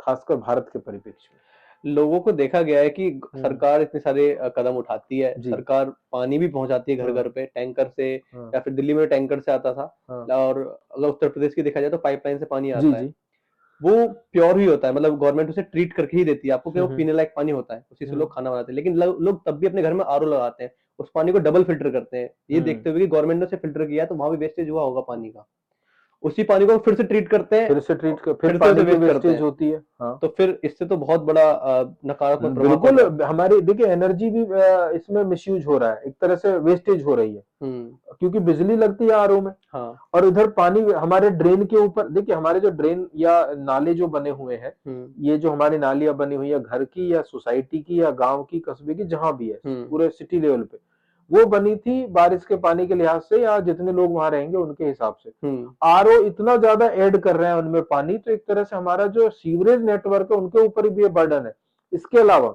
खासकर भारत के परिप्रेक्ष्य लोगों को देखा गया है कि में। सरकार इतने सारे कदम उठाती है, जी। सरकार पानी भी पहुँचाती है हाँ, घर-घर पे टैंकर से, हाँ, या फिर दिल्ली में टैंकर से आता था, हाँ। और अगर उत्तर प्रदेश की देखा जाए तो पाइपलाइन से पानी जी, आता है। जी। वो प्योर ही होता है, मतलब गवर्नमेंट उसे ट्रीट करके ही देती है आपको कि वो हम्म, पीने लायक पानी होता है, उसी से हम्म, लोग खाना बनाते हैं। लेकिन लोग तब भी अपने घर में आरओ लगाते हैं, उस पानी को डबल फ़िल्टर करते हैं, ये हम्म। देखते हुए कि गवर्नमेंट ने उसे फ़िल्टर किया है तो वहाँ भी वेस्टेज हुआ होगा पानी का। उसी पानी को फिर से ट्रीट करते हैं, फिर से ट्रीट कर फिर फिर से उसे पानी की वेस्ट करते वेस्टेज हैं। होती है। हाँ। तो फिर इससे तो बहुत बड़ा नकारात्मक प्रभाव पड़ बिल्कुल, रहा है। हमारी देखिए एनर्जी भी इसमें मिसयूज हो रहा है, एक तरह से वेस्टेज हो रही है, हुँ, क्योंकि बिजली लगती है आरओ में हाँ, और इधर पानी हमारे ड्रेन के ऊपर। देखिए हमारे जो ड्रेन या नाले जो बने हुए हैं, हुँ, ये जो हमारी नालियां बनी हुई है घर की या सोसाइटी की या गांव की कस्बे की जहां भी है, हुँ, पूरे सिटी लेवल पे वो बनी थी बारिश के पानी के लिहाज से या जितने लोग वहां रहेंगे उनके हिसाब से। हुँ, आरओ इतना ज्यादा ऐड कर रहे हैं उनमें पानी, तो एक तरह से हमारा जो सीवरेज नेटवर्क है उनके ऊपर भी ये बर्डन है। इसके अलावा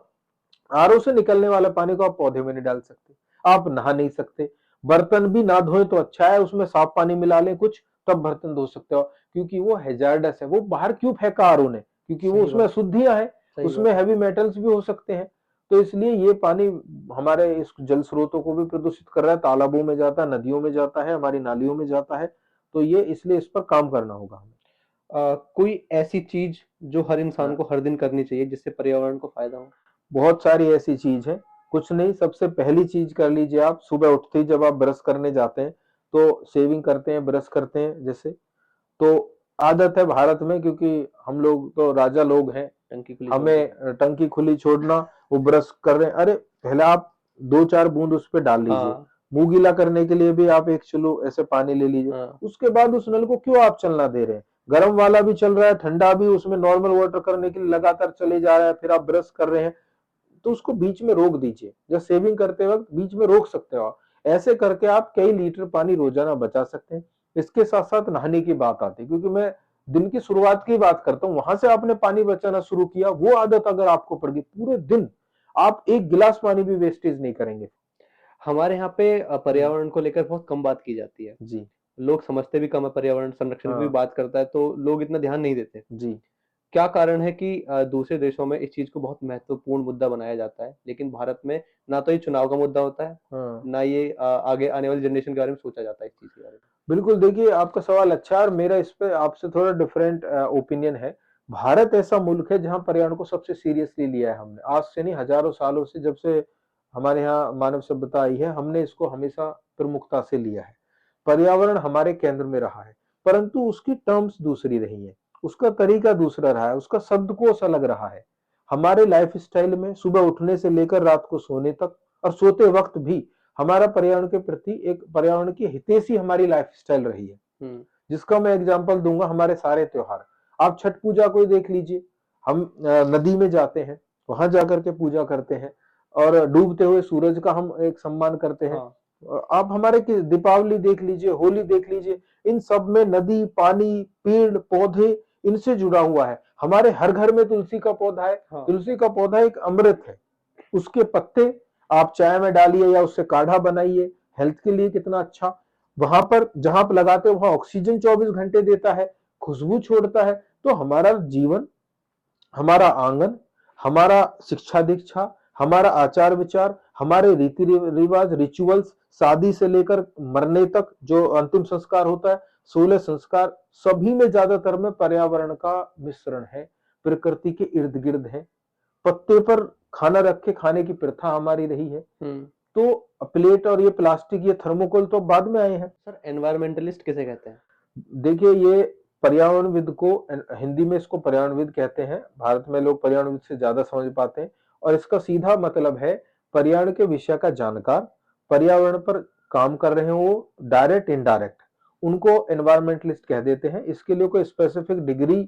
आरओ से निकलने वाला पानी को आप पौधे में नहीं डाल सकते, आप नहा नहीं सकते। बर्तन भी ना धोए तो अच्छा है, उसमें साफ पानी मिला लें कुछ, तब बर्तन धो सकते हो, क्योंकि वो हैजार्डस है। वो बाहर क्यों फेंका आरओ ने, क्योंकि वो सही उसमें बात, अशुद्धियां हैं, सही उसमें बात। हैवी मेटल्स भी हो सकते हैं। तो इसलिए ये पानी हमारे इस जल स्रोतों को भी प्रदूषित कर रहा है, तालाबों में जाता है, नदियों में जाता है, हमारी नालियों में जाता है। तो ये इसलिए इस पर काम करना होगा हमें। कोई ऐसी चीज जो हर इंसान हाँ, को हर दिन करनी चाहिए जिससे पर्यावरण को फायदा हो? बहुत सारी ऐसी चीज है। कुछ नहीं, सबसे पहली चीज कर लीजिए, आप सुबह उठते ही जब आप ब्रश करने जाते हैं तो शेविंग करते हैं, ब्रश करते हैं जैसे, तो आदत है भारत में, क्योंकि हम लोग तो राजा लोग हैं, टंकी खुली छोड़ देते हैं। हमें टंकी खुली छोड़ना, वो ब्रश कर रहे हैं, अरे पहले आप 2-4 बूंद उस पे डाल लीजिए। हाँ, मुंह गीला करने के लिए भी आप 1 चुल्लू ऐसे पानी ले लीजिए। हाँ। उसके बाद उस नल को क्यों आप चलना दे रहे हैं? गर्म वाला भी चल रहा है, ठंडा भी, उसमें नॉर्मल वाटर करने के लिए लगातार चले जा रहा है, फिर आप ब्रश कर रहे हैं, तो उसको बीच में रोक दीजिए। जब शेविंग करते वक्त बीच में रोक सकते हो आप। ऐसे करके आप कई लीटर पानी रोजाना बचा सकते हैं। इसके साथ साथ नहाने की बात आती है, क्योंकि मैं दिन की शुरुआत की बात करता हूँ, वहां से आपने पानी बचाना शुरू किया, वो आदत अगर आपको पड़ गई, पूरे दिन आप एक गिलास पानी भी वेस्टेज नहीं करेंगे। हमारे यहाँ पे हम्म, पर्यावरण को लेकर बहुत कम बात की जाती है। जी। लोग समझते भी कम है, पर्यावरण संरक्षण की भी हाँ, बात करता है तो लोग इतना ध्यान नहीं देते। जी। क्या कारण है कि दूसरे देशों में इस चीज़ को बहुत महत्वपूर्ण मुद्दा बनाया जाता है, लेकिन भारत में ना तो ये चुनाव का मुद्दा होता है, हाँ, ना ये आगे आने वाली जनरेशन के बारे में सोचा जाता है इस चीज़ के बारे में। बिल्कुल, देखिए आपका सवाल अच्छा है, और मेरा इस पे आपसे थोड़ा डिफरेंट ओपिनियन है। भारत ऐसा मुल्क है जहाँ पर्यावरण को सबसे सीरियसली लिया है हमने। आज से नहीं, हज़ारों सालों से, जब से हमारे यहाँ मानव सभ्यता आई है, हमने इसको हमेशा प्रमुखता से लिया है। पर्यावरण हमारे केंद्र में रहा है, परंतु उसकी टर्म्स दूसरी रही हैं, उसका तरीका दूसरा रहा है, उसका शब्दकोश अलग रहा है। हमारे लाइफ़स्टाइल में सुबह उठने से लेकर रात को सोने तक, और सोते वक़्त भी, हमारा पर्यावरण के प्रति एक पर्यावरण की हितैषी हमारी लाइफस्टाइल रही है। हुँ, जिसका मैं एग्जांपल दूंगा, हमारे सारे त्योहार। आप छठ पूजा को ही देख लीजिए, हम नदी में जाते हैं, वहां जाकर के पूजा करते हैं, और डूबते हुए सूरज का हम एक सम्मान करते हैं। हाँ, आप हमारे दीपावली देख लीजिए, होली देख लीजिए, इन सब में नदी, पानी, पेड़ पौधे, इनसे जुड़ा हुआ है। हमारे हर घर में तुलसी का पौधा है। हाँ। तुलसी का पौधा एक अमृत है। उसके पत्ते आप चाय में डालिए या उससे काढ़ा बनाइए, हेल्थ के लिए कितना अच्छा। वहां पर जहां पर लगाते हो वहां ऑक्सीजन 24 घंटे देता है, खुशबू छोड़ता है। तो हमारा जीवन, हमारा आंगन, हमारा शिक्षा दीक्षा, हमारा आचार विचार, हमारे रीति रिवाज, रिचुअल्स, शादी से लेकर मरने तक जो अंतिम संस्कार होता है, 16 संस्कार, सभी में ज्यादातर में पर्यावरण का मिश्रण है, प्रकृति के इर्द गिर्द है। पत्ते पर खाना रख के खाने की प्रथा हमारी रही है। हुँ। तो प्लेट और ये प्लास्टिक, ये थर्मोकोल तो बाद में आए हैं। सर एनवायरमेंटलिस्ट किसे कहते हैं? देखिए, ये पर्यावरणविद को, हिंदी में इसको पर्यावरणविद कहते हैं, भारत में लोग पर्यावरणविद से ज्यादा समझ पाते हैं। और इसका सीधा मतलब है पर्यावरण के विषय का जानकार, पर्यावरण पर काम कर रहे हो डायरेक्ट इनडायरेक्ट, उनको एनवायरमेंटलिस्ट कह देते हैं। इसके लिए कोई स्पेसिफिक डिग्री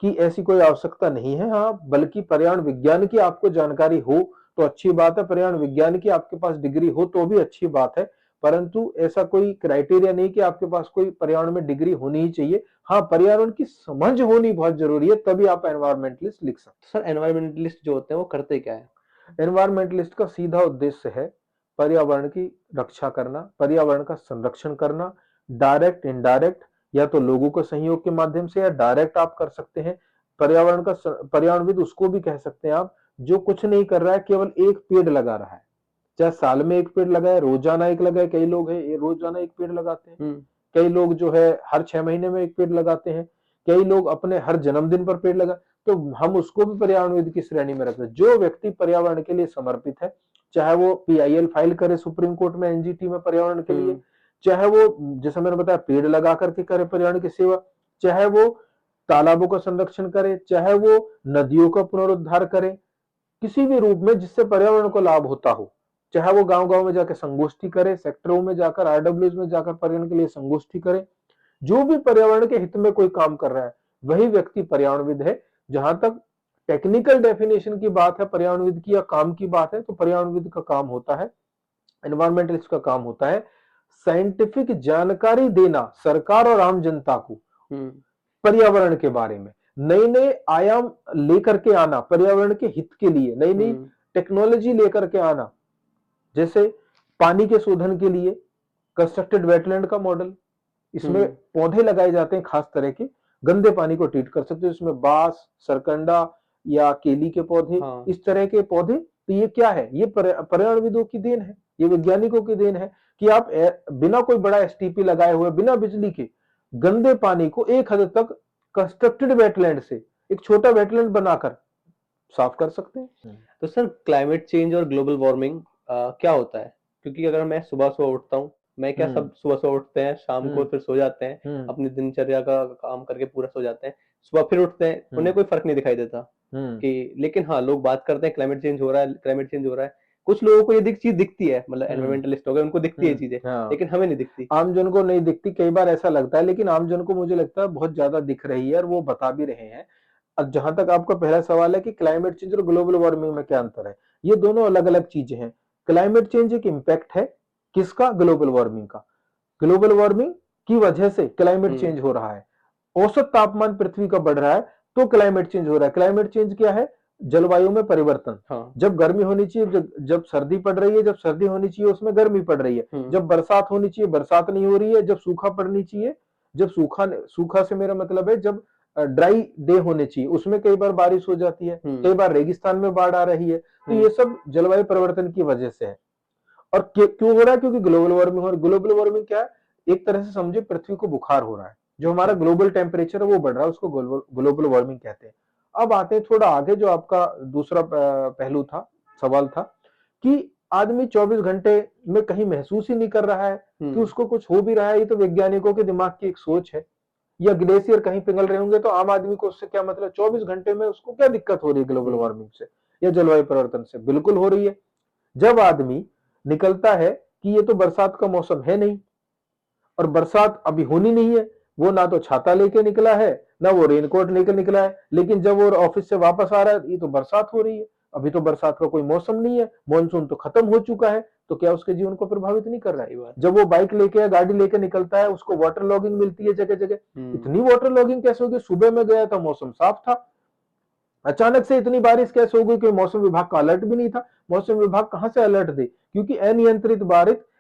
की ऐसी कोई आवश्यकता नहीं है। हाँ, बल्कि पर्यावरण विज्ञान की आपको जानकारी हो तो अच्छी बात है, पर्यावरण विज्ञान की आपके पास डिग्री हो तो भी अच्छी बात है, परंतु ऐसा कोई क्राइटेरिया नहीं कि आपके पास कोई पर्यावरण में डिग्री होनी ही चाहिए। हाँ, पर्यावरण की समझ होनी बहुत जरूरी है, तभी आप एनवायरमेंटलिस्ट लिख सकते सर एनवायरमेंटलिस्ट जो होते हैं वो करते क्या है? हैं। एनवायरमेंटलिस्ट का सीधा उद्देश्य है पर्यावरण की रक्षा करना, पर्यावरण का संरक्षण करना, डायरेक्ट इनडायरेक्ट, या तो लोगों के सहयोग के माध्यम से, या डायरेक्ट आप कर सकते हैं। पर्यावरणविद उसको भी कह सकते हैं आप, जो कुछ नहीं कर रहा है, केवल एक पेड़ लगा रहा है। चाहे साल में एक पेड़ लगाए, रोजाना एक लगाए, कई लोग हैं ये रोजाना एक पेड़ लगाते हैं। हुँ, कई लोग जो है हर 6 महीने में एक पेड़ लगाते हैं। कई लोग अपने हर जन्मदिन पर पेड़ लगा, तो हम उसको भी पर्यावरणविद की श्रेणी में रखते हैं। जो व्यक्ति पर्यावरण के लिए समर्पित है, चाहे वो पीआईएल फाइल करे सुप्रीम कोर्ट में, एनजीटी में, पर्यावरण के लिए, हुँ, चाहे वो, जैसे मैंने बताया, पेड़ लगा करके करे पर्यावरण की सेवा, चाहे वो तालाबों का संरक्षण करे, चाहे वो नदियों का पुनरुद्धार करे, किसी भी रूप में जिससे पर्यावरण को लाभ होता हो, चाहे वो गांव-गांव में जाकर संगोष्ठी करे, सेक्टरों में जाकर, आरडब्ल्यूज में जाकर पर्यावरण के लिए संगोष्ठी करे, जो भी पर्यावरण के हित में कोई काम कर रहा है, वही व्यक्ति पर्यावरणविद है। जहां तक टेक्निकल डेफिनेशन की बात है पर्यावरणविद की, या काम की बात है, तो पर्यावरणविद का काम होता है, एनवायरमेंटलिस्ट का काम होता है, साइंटिफिक जानकारी देना सरकार और आम जनता को हुँ, पर्यावरण के बारे में, नए नए आयाम लेकर के आना, पर्यावरण के हित के लिए नई नई हुँ, टेक्नोलॉजी लेकर के आना। जैसे पानी के शोधन के लिए कंस्ट्रक्टेड वेटलैंड का मॉडल, इसमें हम्म। पौधे लगाए जाते हैं खास तरह के, गंदे पानी को ट्रीट कर सकते हो, इसमें बांस, सरकंडा या केली के पौधे, हाँ। इस तरह के पौधे। तो ये क्या है, ये पर्यावरणविदों की देन है, ये वैज्ञानिकों की देन है कि आप बिना कोई बड़ा एसटीपी लगाए हुए, बिना बिजली के गंदे पानी को एक हद तक कंस्ट्रक्टेड वेटलैंड से एक छोटा वेटलैंड बनाकर साफ कर सकते हैं। तो सर क्लाइमेट चेंज और ग्लोबल वार्मिंग क्या होता है? क्योंकि अगर मैं सुबह सुबह उठता हूँ, मैं क्या, सब सुबह सुबह उठते हैं, शाम को फिर सो जाते हैं, अपनी दिनचर्या का काम करके पूरा सो जाते हैं, सुबह फिर उठते हैं, उन्हें कोई फर्क नहीं दिखाई देता कि, लेकिन हाँ, लोग बात करते हैं क्लाइमेट चेंज हो रहा है, क्लाइमेट चेंज हो रहा है। कुछ लोगों को ये चीज दिखती है, मतलब एनवायरमेंटलिस्ट हो गए, उनको दिखती है चीजें, हाँ, लेकिन हमें नहीं दिखती। आम जन को नहीं दिखती, कई बार ऐसा लगता है, लेकिन आम जन को मुझे लगता है बहुत ज्यादा दिख रही है और वो बता भी रहे हैं। अब जहां तक आपका पहला सवाल है कि क्लाइमेट चेंज और ग्लोबल वार्मिंग में क्या अंतर है, ये दोनों अलग अलग चीजें हैं। क्लाइमेट चेंज एक इम्पैक्ट है किसका, ग्लोबल वार्मिंग का। ग्लोबल वार्मिंग की वजह से क्लाइमेट चेंज हो रहा है, औसत तापमान पृथ्वी का बढ़ रहा है, तो क्लाइमेट चेंज हो रहा है। क्लाइमेट चेंज क्या है, जलवायु में परिवर्तन। हाँ। जब गर्मी होनी चाहिए, जब सर्दी पड़ रही है, जब सर्दी होनी चाहिए उसमें गर्मी पड़ रही है, जब बरसात होनी चाहिए बरसात नहीं हो रही है, जब सूखा पड़नी चाहिए, जब सूखा से मेरा मतलब है जब ड्राई डे होने चाहिए उसमें कई बार बारिश हो जाती है, कई बार रेगिस्तान में बाढ़ आ रही है। तो ये सब जलवायु परिवर्तन की वजह से है। और क्यों हो रहा है, क्योंकि ग्लोबल वार्मिंग। और ग्लोबल वार्मिंग क्या है, एक तरह से समझे पृथ्वी को बुखार हो रहा है, जो हमारा ग्लोबल टेम्परेचर है वो बढ़ रहा है, उसको ग्लोबल वार्मिंग कहते हैं। अब आते हैं थोड़ा आगे, जो आपका दूसरा पहलू था, सवाल था कि आदमी 24 घंटे में कहीं महसूस ही नहीं कर रहा है कि उसको कुछ हो भी रहा है। ये तो वैज्ञानिकों के दिमाग की एक सोच है। या ग्लेशियर कहीं पिघल रहे होंगे तो आम आदमी को उससे क्या मतलब, 24 घंटे में उसको क्या दिक्कत हो रही है ग्लोबल वार्मिंग से या जलवायु परिवर्तन से? बिल्कुल हो रही है। जब आदमी निकलता है कि ये तो बरसात का मौसम है नहीं और बरसात अभी होनी नहीं है, वो ना तो छाता लेके निकला है ना वो रेनकोट लेकर निकला है, लेकिन जब वो ऑफिस से वापस आ रहा है ये तो बरसात हो रही है। अभी तो बरसात का कोई मौसम नहीं है, मानसून तो खत्म हो चुका है, तो क्या उसके जीवन को प्रभावित नहीं कर रहा है? जब वो बाइक लेके या गाड़ी लेके निकलता है उसको वाटर लॉगिंग मिलती है जगह जगह। इतनी वाटर लॉगिंग कैसे होगी, सुबह में गया था मौसम साफ था, अचानक से इतनी बारिश कैसे हो गई कि मौसम विभाग का अलर्ट भी नहीं था। मौसम विभाग कहां से अलर्ट दे, क्योंकि अनियंत्रित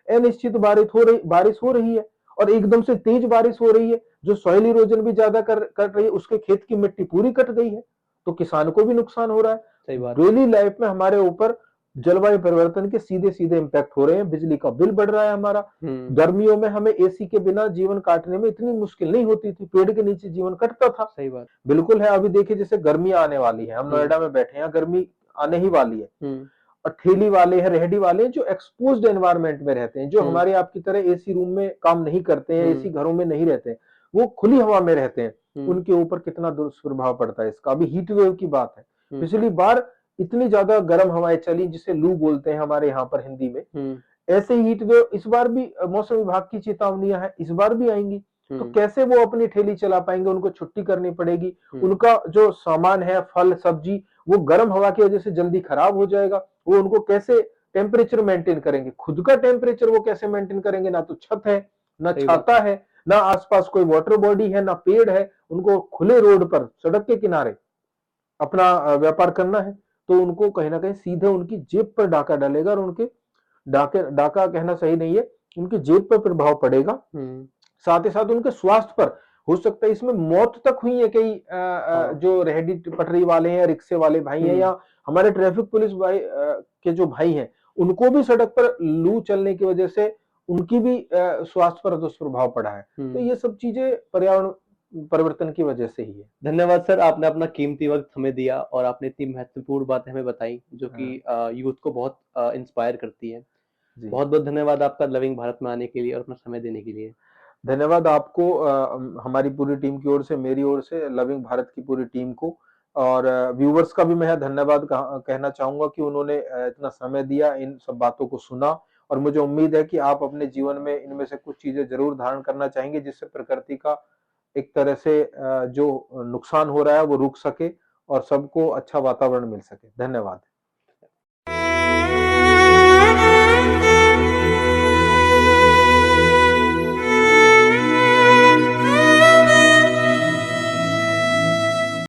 अनिश्चित बारिश हो रही है और एकदम से तेज बारिश हो रही है, जो सॉइल इरोजन भी ज्यादा कर रही है, उसके खेत की मिट्टी पूरी कट गई है, तो किसान को भी नुकसान हो रहा है। सही बात। डेली लाइफ में हमारे ऊपर जलवायु परिवर्तन के सीधे सीधे इम्पैक्ट हो रहे हैं। बिजली का बिल बढ़ रहा है हमारा, गर्मियों में हमें एसी के बिना जीवन काटने में इतनी मुश्किल नहीं होती थी, पेड़ के नीचे जीवन कटता था। सही बात। बिल्कुल है। अभी देखिए जैसे गर्मी आने वाली है, हम नोएडा में बैठे हैं, गर्मी आने ही वाली है, और ठेली वाले हैं, रेहड़ी वाले हैं जो एक्सपोज्ड एनवायरनमेंट में रहते हैं, जो हमारे आपकी तरह एसी रूम में काम नहीं करते हैं, एसी घरों में नहीं रहते हैं, वो खुली हवा में रहते हैं, उनके ऊपर कितना दुष्प्रभाव पड़ता है इसका। अभी हीट वेव की बात है, पिछली बार इतनी ज्यादा गर्म हवाएं चली जिसे लू बोलते हैं हमारे यहाँ पर हिंदी में, ऐसे ही हीट वेव इस बार भी मौसम विभाग की चेतावनियां हैं, इस बार भी आएंगी। तो कैसे वो अपनी ठेली चला पाएंगे, उनको छुट्टी करनी पड़ेगी, उनका जो सामान है फल सब्जी वो गर्म हवा की वजह से जल्दी खराब हो जाएगा, वो उनको कैसे टेम्परेचर मेंटेन करेंगे, खुद का टेम्परेचर वो कैसे मेंटेन करेंगे? ना तो छत है, ना छाता है, ना आसपास कोई वाटर बॉडी है, ना पेड़ है, उनको खुले रोड पर सड़क के किनारे अपना व्यापार करना है, तो उनको कहीं ना कहीं सीधे उनकी जेब पर डाका डालेगा, और उनके डाका कहना सही नहीं है, उनकी जेब पर प्रभाव पड़ेगा, साथ ही साथ उनके स्वास्थ्य पर हो सकता है। इसमें मौत तक हुई है कई जो रेहड़ी पटरी वाले हैं, रिक्शे वाले भाई हैं, या हमारे ट्रैफिक पुलिस भाई के जो भाई हैं, उनको भी सड़क पर लू चलने की वजह से उनकी भी स्वास्थ्य पर दुष्प्रभाव पड़ा है। तो ये सब चीजें पर्यावरण परिवर्तन की वजह से ही है। धन्यवाद सर, आपने अपना कीमती वक्त हमें दिया और आपने इतनी महत्वपूर्ण बातें हमें बताई जो कि यूथ को बहुत इंस्पायर करती है। बहुत बहुत धन्यवाद आपका लविंग भारत में आने के लिए और अपना समय देने के लिए। धन्यवाद आपको, हमारी पूरी टीम की ओर से, मेरी ओर से, लविंग भारत की पूरी टीम को, और व्यूवर्स का भी मैं धन्यवाद कहना चाहूंगा कि उन्होंने इतना समय दिया, इन सब बातों को सुना, और मुझे उम्मीद है कि आप अपने जीवन में इनमें से कुछ चीजें जरूर धारण करना चाहेंगे, जिससे प्रकृति का एक तरह से जो नुकसान हो रहा है वो रुक सके और सबको अच्छा वातावरण मिल सके। धन्यवाद।